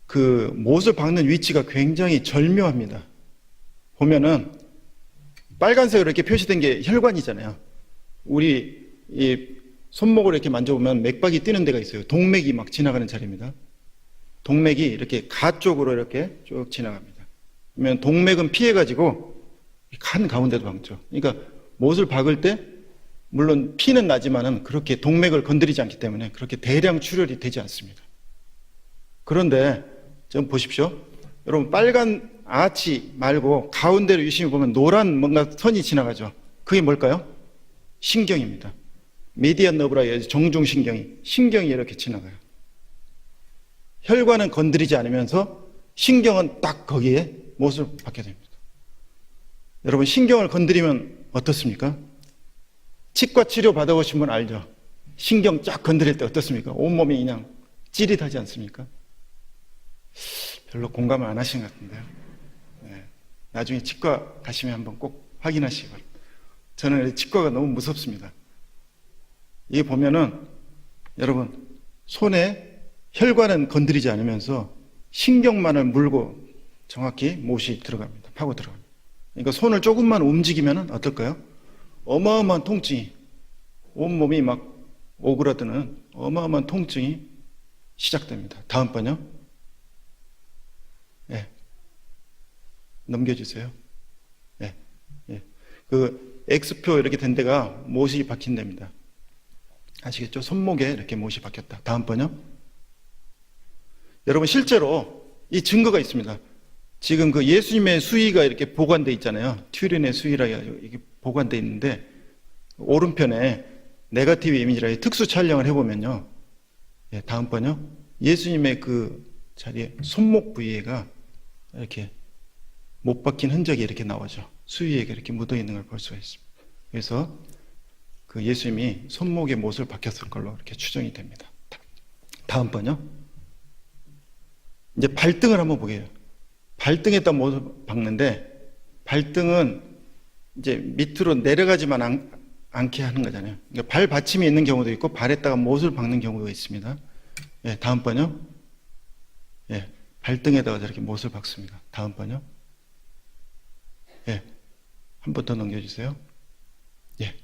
S1: 그 못을 박는 위치가 굉장히 절묘합니다. 보면은 빨간색으로 이렇게 표시된 게 혈관이잖아요. 우리 이 손목을 이렇게 만져보면 맥박이 뛰는 데가 있어요. 동맥이 막 지나가는 자리입니다. 동맥이 이렇게 가 쪽으로 이렇게 쭉 지나갑니다. 그러면 동맥은 피해가지고 간 가운데도 박죠. 그러니까 못을 박을 때 물론 피는 나지만은 그렇게 동맥을 건드리지 않기 때문에 그렇게 대량 출혈이 되지 않습니다. 그런데 좀 보십시오. 여러분 빨간 아치 말고 가운데로 유심히 보면 노란 뭔가 선이 지나가죠. 그게 뭘까요? 신경입니다. 미디안 너브라 신경이 이렇게 지나가요. 혈관은 건드리지 않으면서 신경은 딱 거기에 못을 박게 됩니다. 여러분 신경을 건드리면 어떻습니까? 치과 치료 받아보신 분 알죠? 신경 쫙 건드릴 때 어떻습니까? 온몸이 그냥 찌릿하지 않습니까? 별로 공감을 안 하신 것 같은데요. 네. 나중에 치과 가시면 한번 꼭 확인하시기 바랍니다. 저는 치과가 너무 무섭습니다. 이게 보면은 여러분 손에 혈관은 건드리지 않으면서 신경만을 물고 정확히 못이 들어갑니다. 파고 들어갑니다. 그러니까 손을 조금만 움직이면 어떨까요? 어마어마한 통증이 온몸이 막 오그라드는 어마어마한 통증이 시작됩니다. 다음 번요. 네. 넘겨주세요. 네. 네. 그 X표 이렇게 된 데가 못이 박힌 데입니다. 아시겠죠? 손목에 이렇게 못이 박혔다. 다음 번요. 여러분 실제로 이 증거가 있습니다. 지금 그 예수님의 수의가 이렇게 보관되어 있잖아요. 튜린의 수의라 해가지고 이게 보관되어 있는데 오른편에 네거티브 이미지라 특수 촬영을 해보면요. 예, 다음 번요. 예수님의 그 자리에 손목 부위가 이렇게 못 박힌 흔적이 이렇게 나오죠. 수의에 이렇게 묻어 있는 걸 볼 수가 있습니다. 그래서 그 예수님이 손목에 못을 박혔을 걸로 이렇게 추정이 됩니다. 다음 번요. 이제 발등을 한번 보게요. 발등에다 못을 박는데 발등은 이제 밑으로 내려가지만 않게 하는 거잖아요. 그러니까 발 받침이 있는 경우도 있고 발에다가 못을 박는 경우가 있습니다. 예, 다음 번요. 예, 발등에다가 저렇게 못을 박습니다. 다음 번요. 예, 한 번 더 넘겨주세요. 예,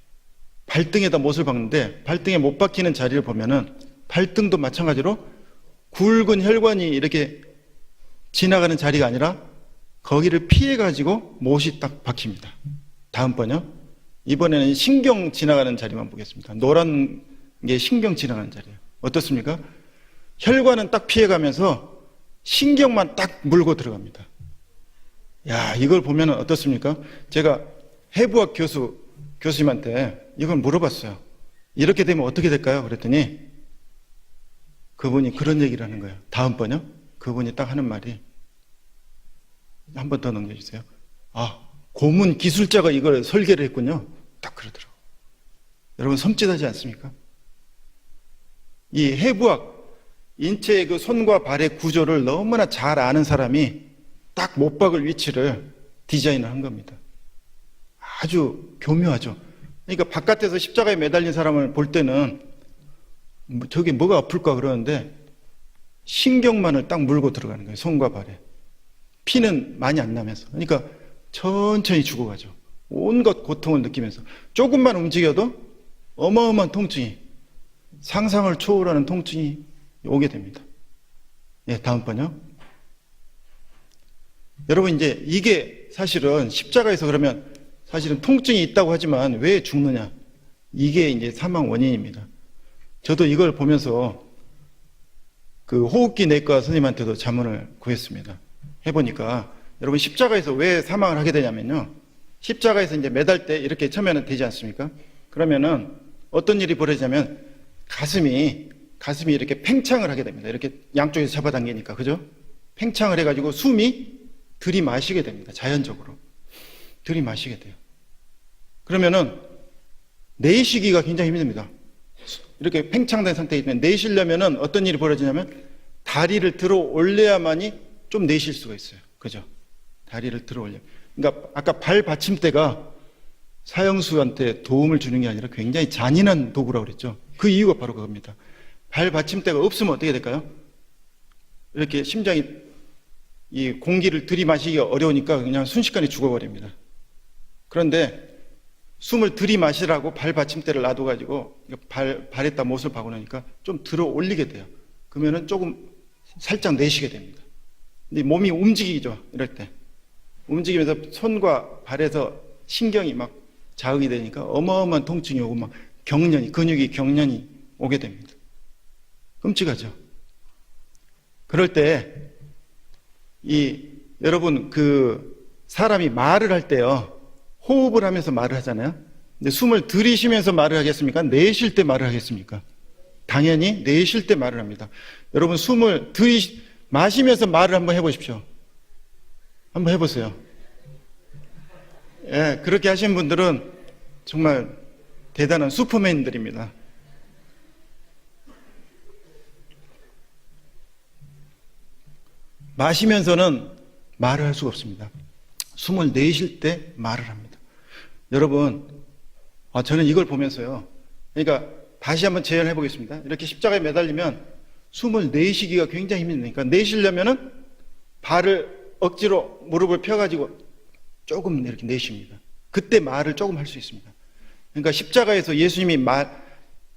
S1: 발등에다 못을 박는데 발등에 못 박히는 자리를 보면은 발등도 마찬가지로 굵은 혈관이 이렇게 지나가는 자리가 아니라 거기를 피해가지고 못이 딱 박힙니다. 다음 번요. 이번에는 신경 지나가는 자리만 보겠습니다. 노란 게 신경 지나가는 자리예요. 어떻습니까? 혈관은 딱 피해가면서 신경만 딱 물고 들어갑니다. 야, 이걸 보면 어떻습니까? 제가 해부학 교수님한테 이걸 물어봤어요. 이렇게 되면 어떻게 될까요? 그랬더니 그분이 그런 얘기를 하는 거예요. 다음 번요. 그분이 딱 하는 말이 한 번 더 넘겨주세요. 아, 고문 기술자가 이걸 설계를 했군요. 딱 그러더라고요. 여러분 섬찟하지 않습니까? 이 해부학, 인체의 그 손과 발의 구조를 너무나 잘 아는 사람이 딱 못 박을 위치를 디자인을 한 겁니다. 아주 교묘하죠. 그러니까 바깥에서 십자가에 매달린 사람을 볼 때는 저게 뭐가 아플까 그러는데 신경만을 딱 물고 들어가는 거예요. 손과 발에. 피는 많이 안 나면서. 그러니까 천천히 죽어가죠. 온갖 고통을 느끼면서. 조금만 움직여도 어마어마한 통증이, 상상을 초월하는 통증이 오게 됩니다. 예, 다음 번요. 여러분, 이제 이게 사실은 십자가에서 그러면 사실은 통증이 있다고 하지만 왜 죽느냐? 이게 이제 사망 원인입니다. 저도 이걸 보면서 그 호흡기 내과 선생님한테도 자문을 구했습니다. 해보니까 여러분 십자가에서 왜 사망을 하게 되냐면요. 십자가에서 이제 매달 때 이렇게 처음에는 되지 않습니까? 그러면은 어떤 일이 벌어지냐면 가슴이 이렇게 팽창을 하게 됩니다. 이렇게 양쪽에서 잡아당기니까, 그죠? 팽창을 해가지고 숨이 들이마시게 됩니다. 자연적으로. 들이마시게 돼요. 그러면은 내쉬기가 굉장히 힘듭니다. 이렇게 팽창된 상태에 있으면 내쉬려면은 어떤 일이 벌어지냐면 다리를 들어 올려야만이 좀 내쉴 수가 있어요. 그죠? 다리를 들어 올려. 그러니까 아까 발 받침대가 사형수한테 도움을 주는 게 아니라 굉장히 잔인한 도구라고 그랬죠. 그 이유가 바로 그겁니다. 발 받침대가 없으면 어떻게 될까요? 이렇게 심장이 이 공기를 들이마시기가 어려우니까 그냥 순식간에 죽어버립니다. 그런데 숨을 들이마시라고 발 받침대를 놔둬가지고 발에다 못을 박아놓으니까 좀 들어 올리게 돼요. 그러면은 조금 살짝 내쉬게 됩니다. 근데 몸이 움직이죠. 이럴 때. 움직이면서 손과 발에서 신경이 막 자극이 되니까 어마어마한 통증이 오고 막 근육이 경련이 오게 됩니다. 끔찍하죠. 그럴 때 여러분 사람이 말을 할 때요. 호흡을 하면서 말을 하잖아요. 근데 숨을 들이쉬면서 말을 하겠습니까? 내쉴 때 말을 하겠습니까? 당연히 내쉴 때 말을 합니다. 여러분 숨을 마시면서 말을 한번 해보십시오. 한번 해보세요. 예, 그렇게 하신 분들은 정말 대단한 슈퍼맨들입니다. 마시면서는 말을 할 수가 없습니다. 숨을 내쉴 때 말을 합니다. 여러분, 저는 이걸 보면서요. 그러니까 다시 한번 재현해 보겠습니다. 이렇게 십자가에 매달리면 숨을 내쉬기가 굉장히 힘드니까 내쉬려면은 발을 억지로 무릎을 펴가지고 조금 이렇게 내쉽니다. 그때 말을 조금 할 수 있습니다. 그러니까 십자가에서 예수님이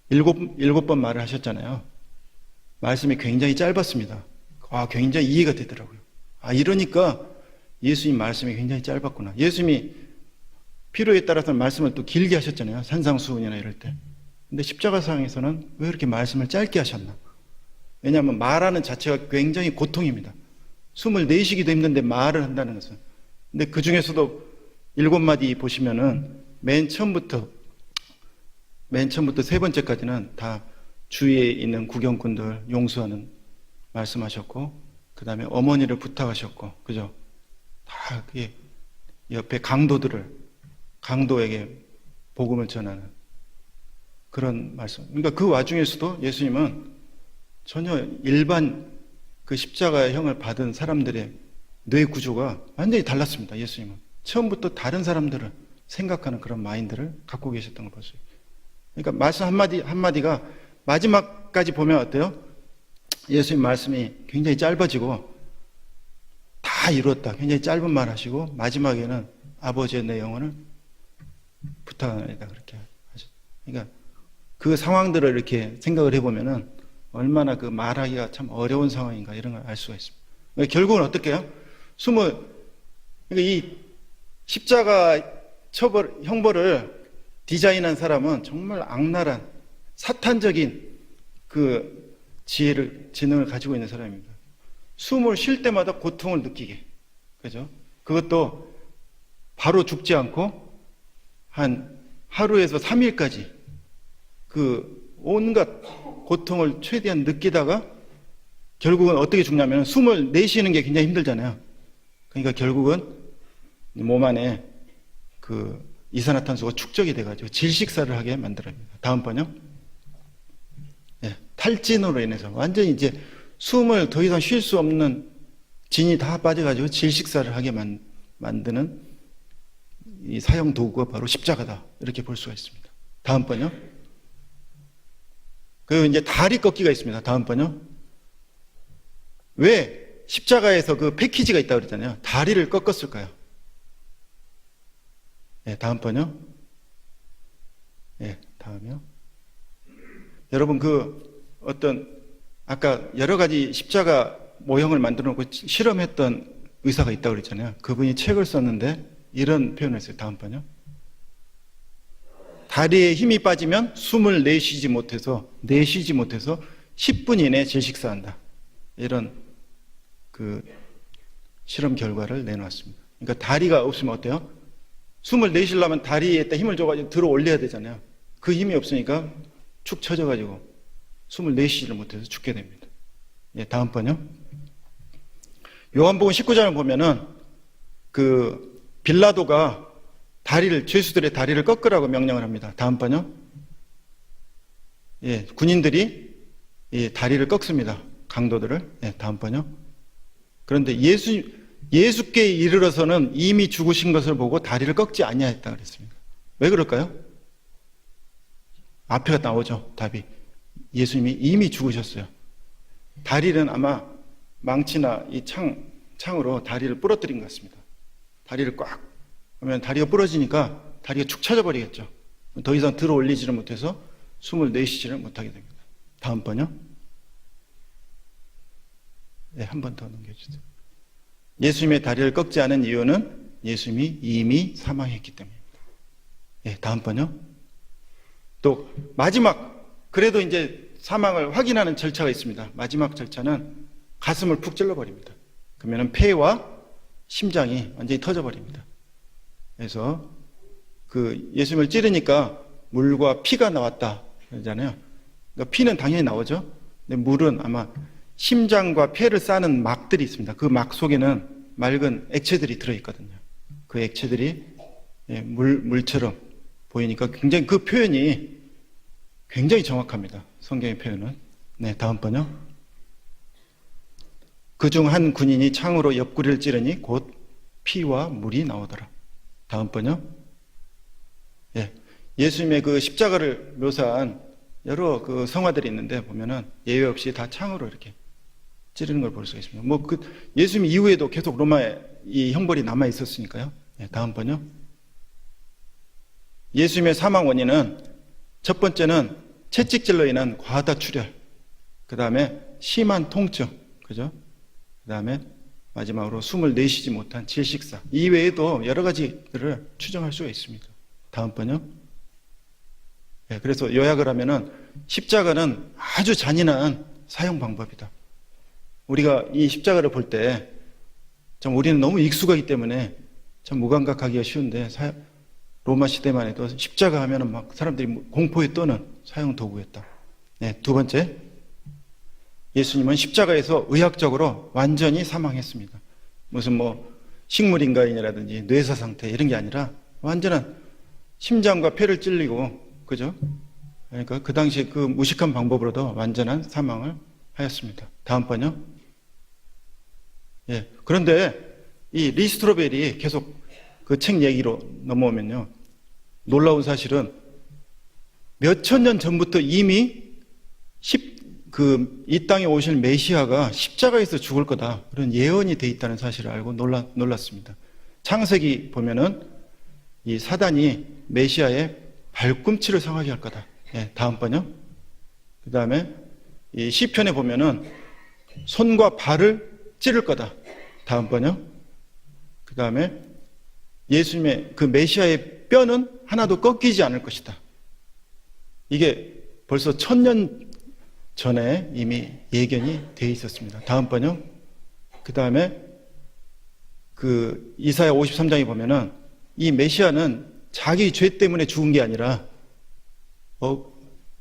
S1: 일곱 번 말을 하셨잖아요. 말씀이 굉장히 짧았습니다. 굉장히 이해가 되더라고요. 이러니까 예수님 말씀이 굉장히 짧았구나. 예수님이 필요에 따라서는 말씀을 또 길게 하셨잖아요. 산상수훈이나 이럴 때. 근데 십자가상에서는 왜 이렇게 말씀을 짧게 하셨나? 왜냐하면 말하는 자체가 굉장히 고통입니다. 숨을 내쉬기도 힘든데 말을 한다는 것은. 근데 그 중에서도 7마디 보시면은 맨 처음부터 세 번째까지는 다 주위에 있는 구경꾼들 용서하는 말씀하셨고, 그 다음에 어머니를 부탁하셨고, 그죠? 다 그게 옆에 강도에게 복음을 전하는 그런 말씀. 그러니까 그 와중에서도 예수님은 전혀 일반 그 십자가형을 받은 사람들의 뇌 구조가 완전히 달랐습니다. 예수님은 처음부터 다른 사람들을 생각하는 그런 마인드를 갖고 계셨던 걸 볼 수 있어요. 그러니까 말씀 한마디가 마지막까지 보면 어때요? 예수님 말씀이 굉장히 짧아지고 다 이루었다. 굉장히 짧은 말 하시고 마지막에는 아버지의 내 영혼을 부탁합니다. 그렇게 하셨. 그러니까 그 상황들을 이렇게 생각을 해보면은 얼마나 그 말하기가 참 어려운 상황인가 이런 걸 알 수가 있습니다. 그러니까 결국은 어떻게 해요? 그러니까 이 십자가 형벌을 디자인한 사람은 정말 악랄한 사탄적인 그 지능을 가지고 있는 사람입니다. 숨을 쉴 때마다 고통을 느끼게. 그죠? 그것도 바로 죽지 않고 한 하루에서 3일까지 그 온갖 고통을 최대한 느끼다가 결국은 어떻게 죽냐면 숨을 내쉬는 게 굉장히 힘들잖아요. 그러니까 결국은 몸 안에 그 이산화탄소가 축적이 돼가지고 질식사를 하게 만들어냅니다. 다음 번요. 예, 탈진으로 인해서 완전히 이제 숨을 더 이상 쉴 수 없는 진이 다 빠져가지고 질식사를 하게 만드는 이 사형 도구가 바로 십자가다. 이렇게 볼 수가 있습니다. 다음 번요. 그 이제 다리 꺾기가 있습니다. 다음 번요. 왜 십자가에서 그 패키지가 있다고 그랬잖아요. 다리를 꺾었을까요? 예, 다음 번요. 예, 다음이요. 여러분 그 어떤 아까 여러 가지 십자가 모형을 만들어 놓고 실험했던 의사가 있다고 그랬잖아요. 그분이 책을 썼는데 이런 표현을 했어요. 다음 번요. 다리에 힘이 빠지면 숨을 내쉬지 못해서 10분 이내에 질식사한다. 이런 그 실험 결과를 내놓았습니다. 그러니까 다리가 없으면 어때요? 숨을 내쉬려면 다리에 힘을 줘가지고 들어 올려야 되잖아요. 그 힘이 없으니까 축 처져가지고 숨을 내쉬지를 못해서 죽게 됩니다. 예, 다음 번요. 요한복음 19장을 보면은 그 빌라도가 죄수들의 다리를 꺾으라고 명령을 합니다. 다음 번요. 예, 군인들이 이 다리를 꺾습니다. 강도들을. 예, 다음 번요. 그런데 예수께 이르러서는 이미 죽으신 것을 보고 다리를 꺾지 아니하였다 그랬습니다. 왜 그럴까요? 앞에가 나오죠. 답이. 예수님이 이미 죽으셨어요. 다리는 아마 망치나 이 창으로 다리를 부러뜨린 것 같습니다. 다리를 꽉 하면 다리가 부러지니까 다리가 축 처져버리겠죠. 더 이상 들어 올리지를 못해서 숨을 내쉬지를 못하게 됩니다. 다음 번요. 네, 한 번 더 넘겨주세요. 예수님의 다리를 꺾지 않은 이유는 예수님이 이미 사망했기 때문입니다. 네, 다음 번요. 또 마지막 그래도 이제 사망을 확인하는 절차가 있습니다. 마지막 절차는 가슴을 푹 찔러버립니다. 그러면 폐와 심장이 완전히 터져버립니다. 그래서 그 예수님을 찌르니까 물과 피가 나왔다 그러잖아요. 그러니까 피는 당연히 나오죠. 근데 물은 아마 심장과 폐를 싸는 막들이 있습니다. 그 막 속에는 맑은 액체들이 들어있거든요. 그 액체들이 물처럼 보이니까 굉장히 그 표현이 굉장히 정확합니다. 성경의 표현은. 네, 다음 번요. 그중 한 군인이 창으로 옆구리를 찌르니 곧 피와 물이 나오더라. 다음 번요. 예, 예수님의 그 십자가를 묘사한 여러 그 성화들이 있는데 보면은 예외 없이 다 창으로 이렇게 찌르는 걸 볼 수가 있습니다. 뭐 그 예수님 이후에도 계속 로마에 이 형벌이 남아 있었으니까요. 예, 다음 번요. 예수님의 사망 원인은 첫 번째는 채찍질로 인한 과다 출혈, 그 다음에 심한 통증, 그죠? 그 다음에 마지막으로 숨을 내쉬지 못한 질식사. 이 외에도 여러 가지들을 추정할 수가 있습니다. 다음 번요. 네, 그래서 요약을 하면은 십자가는 아주 잔인한 사형 방법이다. 우리가 이 십자가를 볼 때 참 우리는 너무 익숙하기 때문에 참 무감각하기가 쉬운데 로마 시대만 해도 십자가 하면은 막 사람들이 공포에 떠는 사형 도구였다. 네, 두 번째. 예수님은 십자가에서 의학적으로 완전히 사망했습니다. 무슨 뭐 식물인간이라든지 뇌사 상태 이런 게 아니라 완전한 심장과 폐를 찔리고, 그죠? 그러니까 그 당시에 그 무식한 방법으로도 완전한 사망을 하였습니다. 다음 번요. 예. 그런데 이 리스트로벨이 계속 그 책 얘기로 넘어오면요. 놀라운 사실은 몇천 년 전부터 이미 이 땅에 오실 메시아가 십자가에서 죽을 거다. 그런 예언이 돼 있다는 사실을 알고 놀랐습니다. 창세기 보면은 이 사단이 메시아의 발꿈치를 상하게 할 거다. 예, 다음 번요. 그 다음에 이 시편에 보면은 손과 발을 찌를 거다. 다음 번요. 그 다음에 예수님의 그 메시아의 뼈는 하나도 꺾이지 않을 것이다. 이게 벌써 1000년 전에 이미 예견이 되어 있었습니다. 다음 번요. 그 다음에 그 이사야 53장에 보면은 이 메시아는 자기 죄 때문에 죽은 게 아니라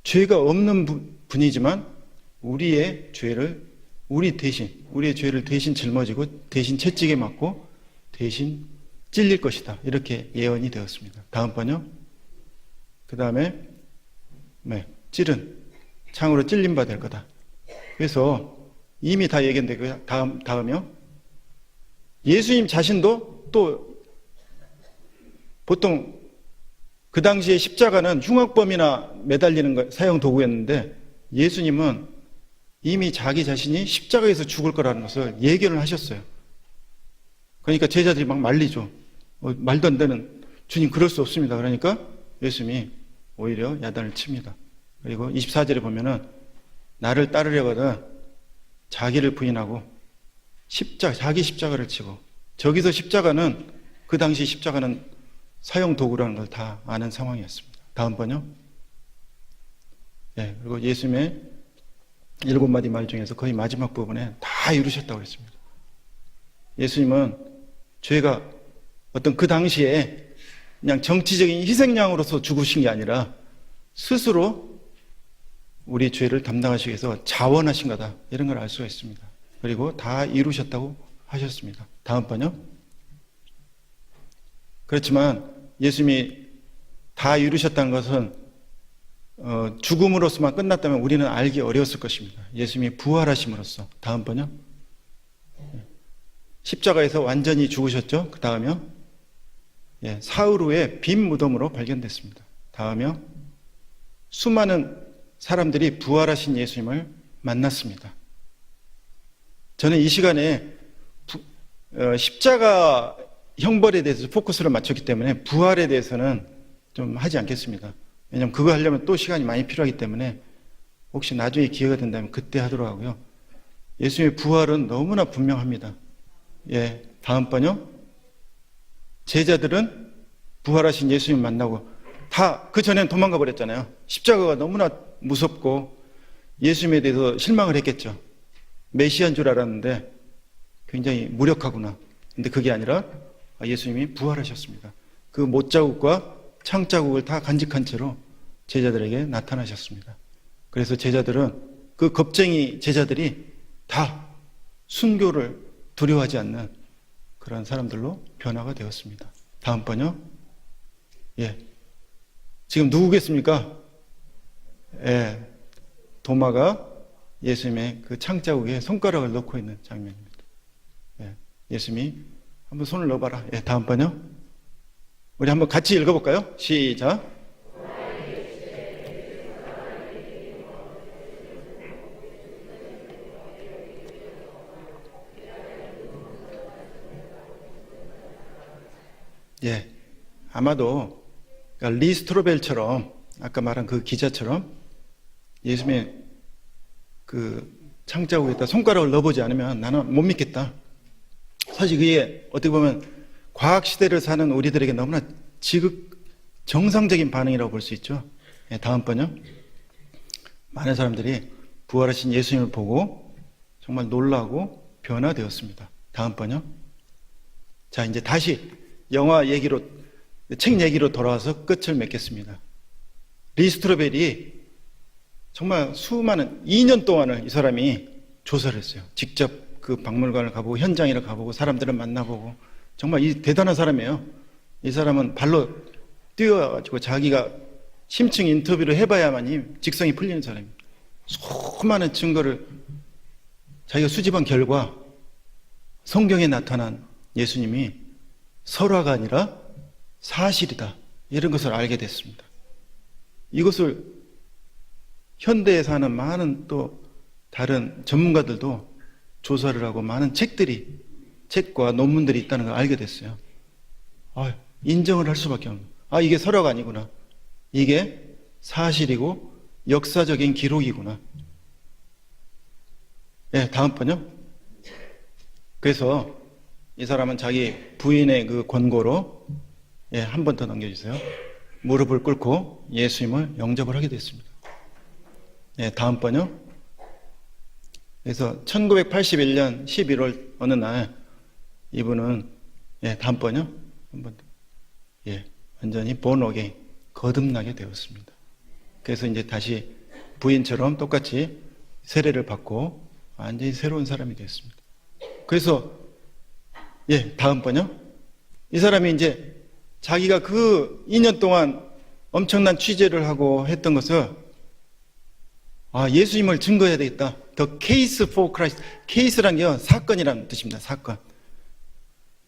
S1: 죄가 없는 분이지만 우리의 죄를 대신 짊어지고 대신 채찍에 맞고 대신 찔릴 것이다. 이렇게 예언이 되었습니다. 다음 번요. 그 다음에 찔은 창으로 찔림 바 될 거다. 그래서 이미 다 얘기했는데 다음이요. 예수님 자신도 또 보통 그 당시에 십자가는 흉악범이나 매달리는 사형 도구였는데 예수님은 이미 자기 자신이 십자가에서 죽을 거라는 것을 예견을 하셨어요. 그러니까 제자들이 막 말리죠. 말도 안 되는 주님 그럴 수 없습니다. 그러니까 예수님이 오히려 야단을 칩니다. 그리고 24절에 보면은 나를 따르려거든 자기를 부인하고 자기 십자가를 치고, 저기서 십자가는 그 당시 십자가는 사형 도구라는 걸 다 아는 상황이었습니다. 다음 번요. 그리고 예수님의 7마디 말 중에서 거의 마지막 부분에 다 이루셨다고 했습니다. 예수님은 죄가 어떤 그 당시에 그냥 정치적인 희생양으로서 죽으신 게 아니라 스스로 우리 죄를 담당하시기 위해서 자원하신 거다. 이런 걸 알 수가 있습니다. 그리고 다 이루셨다고 하셨습니다. 다음 번요. 그렇지만 예수님이 다 이루셨다는 것은 죽음으로서만 끝났다면 우리는 알기 어려웠을 것입니다. 예수님이 부활하심으로써. 다음 번요. 십자가에서 완전히 죽으셨죠. 그 다음요. 사흘 후에 빈 무덤으로 발견됐습니다. 다음요. 수많은 사람들이 부활하신 예수님을 만났습니다. 저는 이 시간에 십자가 형벌에 대해서 포커스를 맞췄기 때문에 부활에 대해서는 좀 하지 않겠습니다. 왜냐하면 그거 하려면 또 시간이 많이 필요하기 때문에 혹시 나중에 기회가 된다면 그때 하도록 하고요. 예수님의 부활은 너무나 분명합니다. 다음 번요. 제자들은 부활하신 예수님 만나고 다 그 전엔 도망가 버렸잖아요. 십자가가 너무나 무섭고 예수님에 대해서 실망을 했겠죠. 메시아인 줄 알았는데 굉장히 무력하구나. 근데 그게 아니라 예수님이 부활하셨습니다. 그 못자국과 창자국을 다 간직한 채로 제자들에게 나타나셨습니다. 그래서 제자들은 그 겁쟁이 제자들이 다 순교를 두려워하지 않는 그런 사람들로 변화가 되었습니다. 다음 번요. 지금 누구겠습니까? 도마가 예수님의 그 창자국에 손가락을 넣고 있는 장면입니다. 예수님이 한번 손을 넣어봐라. 다음 번요. 우리 한번 같이 읽어볼까요? 시작. 아마도 리 스트로벨처럼 아까 말한 그 기자처럼 예수님의 그 창자국에다 손가락을 넣어보지 않으면 나는 못 믿겠다. 사실 그게 어떻게 보면 과학시대를 사는 우리들에게 너무나 정상적인 반응이라고 볼 수 있죠. 다음 번요. 많은 사람들이 부활하신 예수님을 보고 정말 놀라고 변화되었습니다. 다음 번요. 자, 이제 다시 책 얘기로 돌아와서 끝을 맺겠습니다. 리 스트로벨이 정말 수많은 2년 동안을 이 사람이 조사를 했어요. 직접 그 박물관을 가보고 현장을 가보고 사람들을 만나보고 정말 대단한 사람이에요. 이 사람은 발로 뛰어가지고 자기가 심층 인터뷰를 해봐야만이 직성이 풀리는 사람입니다. 수많은 증거를 자기가 수집한 결과 성경에 나타난 예수님이 설화가 아니라 사실이다. 이런 것을 알게 됐습니다. 이것을 현대에 사는 많은 또 다른 전문가들도 조사를 하고 많은 책과 논문들이 있다는 걸 알게 됐어요. 인정을 할 수밖에 없는. 이게 설화가 아니구나. 이게 사실이고 역사적인 기록이구나. 다음 번요. 그래서 이 사람은 자기 부인의 그 권고로 한 번 더 넘겨주세요. 무릎을 꿇고 예수님을 영접을 하게 됐습니다. 다음 번요. 그래서 1981년 11월 어느 날 이분은 다음 번요. 한 번 더. 완전히 born again, 거듭나게 되었습니다. 그래서 이제 다시 부인처럼 똑같이 세례를 받고 완전히 새로운 사람이 되었습니다. 그래서 다음 번요. 이 사람이 이제 자기가 그 2년 동안 엄청난 취재를 하고 했던 것을 예수님을 증거해야 되겠다. The case for Christ. case란 게 사건이라는 뜻입니다. 사건.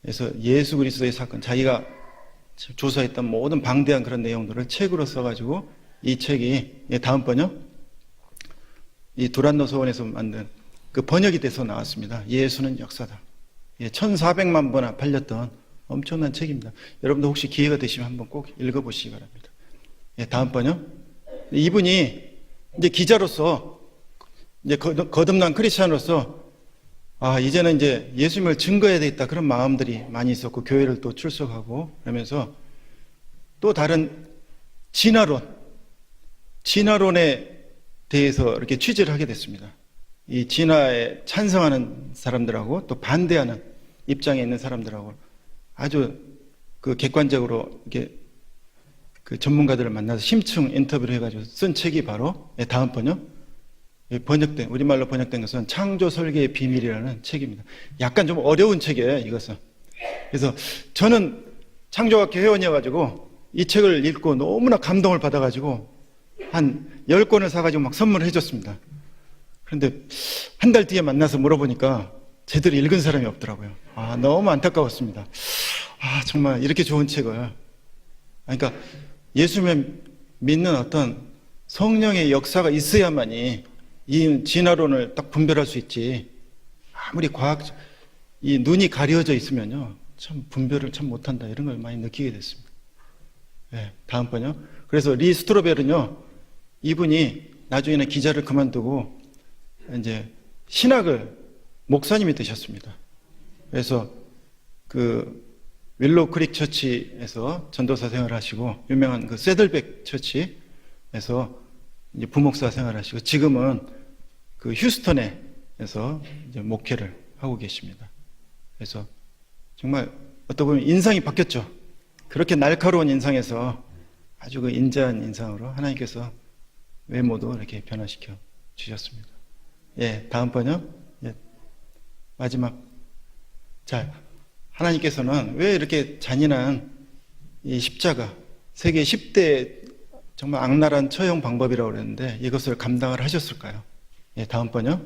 S1: 그래서 예수 그리스도의 사건, 자기가 조사했던 모든 방대한 그런 내용들을 책으로 써가지고 이 책이 다음번요. 이 두란노 서원에서 만든 그 번역이 돼서 나왔습니다. 예수는 역사다. 1400만 번 팔렸던 엄청난 책입니다. 여러분도 혹시 기회가 되시면 한번 꼭 읽어보시기 바랍니다. 다음번요. 이분이 이제 기자로서 이제 거듭난 크리스찬으로서 이제는 이제 예수님을 증거해야 되겠다 그런 마음들이 많이 있었고 교회를 또 출석하고 그러면서 또 다른 진화론에 대해서 이렇게 취재를 하게 됐습니다. 이 진화에 찬성하는 사람들하고 또 반대하는 입장에 있는 사람들하고 아주 그 객관적으로 이렇게 그 전문가들을 만나서 심층 인터뷰를 해가지고 쓴 책이 바로 다음번요. 번역된, 우리말로 번역된 것은 창조 설계의 비밀이라는 책입니다. 약간 좀 어려운 책이에요, 이것은. 그래서 저는 창조학회 회원이어가지고 이 책을 읽고 너무나 감동을 받아가지고 한 10권을 사가지고 막 선물을 해줬습니다. 그런데 한 달 뒤에 만나서 물어보니까 제대로 읽은 사람이 없더라고요. 너무 안타까웠습니다. 정말 이렇게 좋은 책을. 그러니까 예수님을 믿는 어떤 성령의 역사가 있어야만이 이 진화론을 딱 분별할 수 있지. 아무리 이 눈이 가려져 있으면요. 참 분별을 참 못한다. 이런 걸 많이 느끼게 됐습니다. 다음번요. 그래서 리 스트로벨은요. 이분이 나중에는 기자를 그만두고 이제 신학을 목사님이 되셨습니다. 그래서 그 윌로우 크릭 처치에서 전도사 생활을 하시고 유명한 그 세들백 처치에서 이제 부목사 생활을 하시고 지금은 그 휴스턴에서 이제 목회를 하고 계십니다. 그래서 정말 어떻게 보면 인상이 바뀌었죠. 그렇게 날카로운 인상에서 아주 그 인자한 인상으로 하나님께서 외모도 이렇게 변화시켜 주셨습니다. 다음번요. 마지막. 자, 하나님께서는 왜 이렇게 잔인한 이 십자가, 세계 10대 정말 악랄한 처형 방법이라고 그랬는데 이것을 감당을 하셨을까요? 다음번요.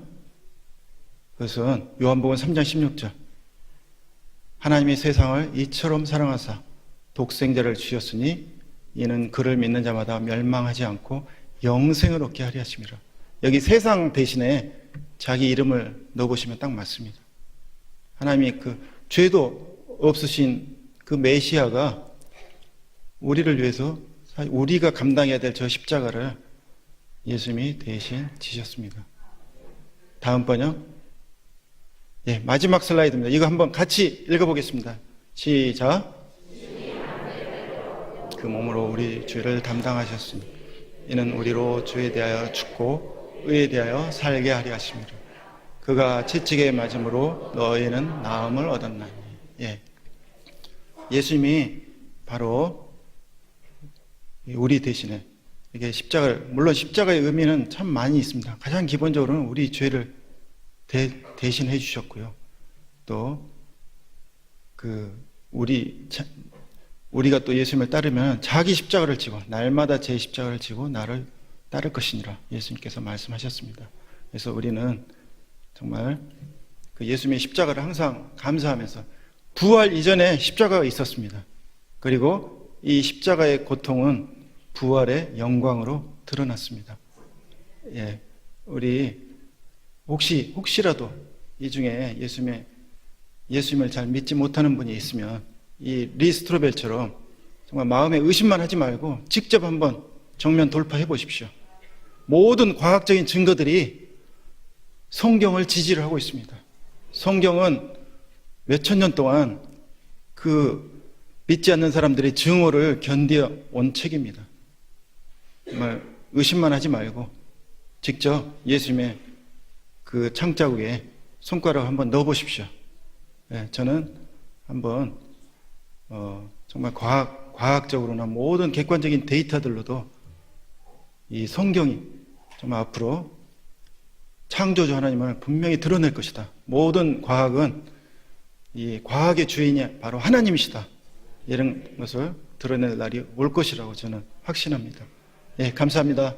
S1: 그것은 요한복음 3장 16절. 하나님이 세상을 이처럼 사랑하사 독생자를 주셨으니 이는 그를 믿는 자마다 멸망하지 않고 영생을 얻게 하려 하심이라. 여기 세상 대신에 자기 이름을 넣어보시면 딱 맞습니다. 하나님이 그 죄도 없으신 그 메시아가 우리를 위해서 우리가 감당해야 될 저 십자가를 예수님이 대신 지셨습니다. 다음번요. 마지막 슬라이드입니다. 이거 한번 같이 읽어보겠습니다. 시작. 그 몸으로 우리 죄를 담당하셨으니 이는 우리로 죄에 대하여 죽고 의에 대하여 살게 하려 하심이라. 그가 채찍에 맞음으로 너희는 나음을 얻었나니. 예수님이 바로 우리 대신에 이게 십자가를, 물론 십자가의 의미는 참 많이 있습니다. 가장 기본적으로는 우리 죄를 대신해 주셨고요. 또 우리가 또 예수님을 따르면 자기 십자가를 지고 날마다 제 십자가를 지고 나를 따를 것이니라 예수님께서 말씀하셨습니다. 그래서 우리는 정말 그 예수님의 십자가를 항상 감사하면서 부활 이전에 십자가가 있었습니다. 그리고 이 십자가의 고통은 부활의 영광으로 드러났습니다. 우리 혹시라도 이 중에 예수님을 잘 믿지 못하는 분이 있으면 이 리 스트로벨처럼 정말 마음에 의심만 하지 말고 직접 한번 정면 돌파해 보십시오. 모든 과학적인 증거들이 성경을 지지를 하고 있습니다. 성경은 몇천 년 동안 그 믿지 않는 사람들의 증오를 견뎌 온 책입니다. 정말 의심만 하지 말고 직접 예수님의 그 창자국에 손가락을 한번 넣어 보십시오. 저는 한번 정말 과학적으로나 모든 객관적인 데이터들로도 이 성경이 정말 앞으로 창조주 하나님을 분명히 드러낼 것이다. 모든 과학은 이 과학의 주인이 바로 하나님이시다. 이런 것을 드러낼 날이 올 것이라고 저는 확신합니다. 예, 감사합니다.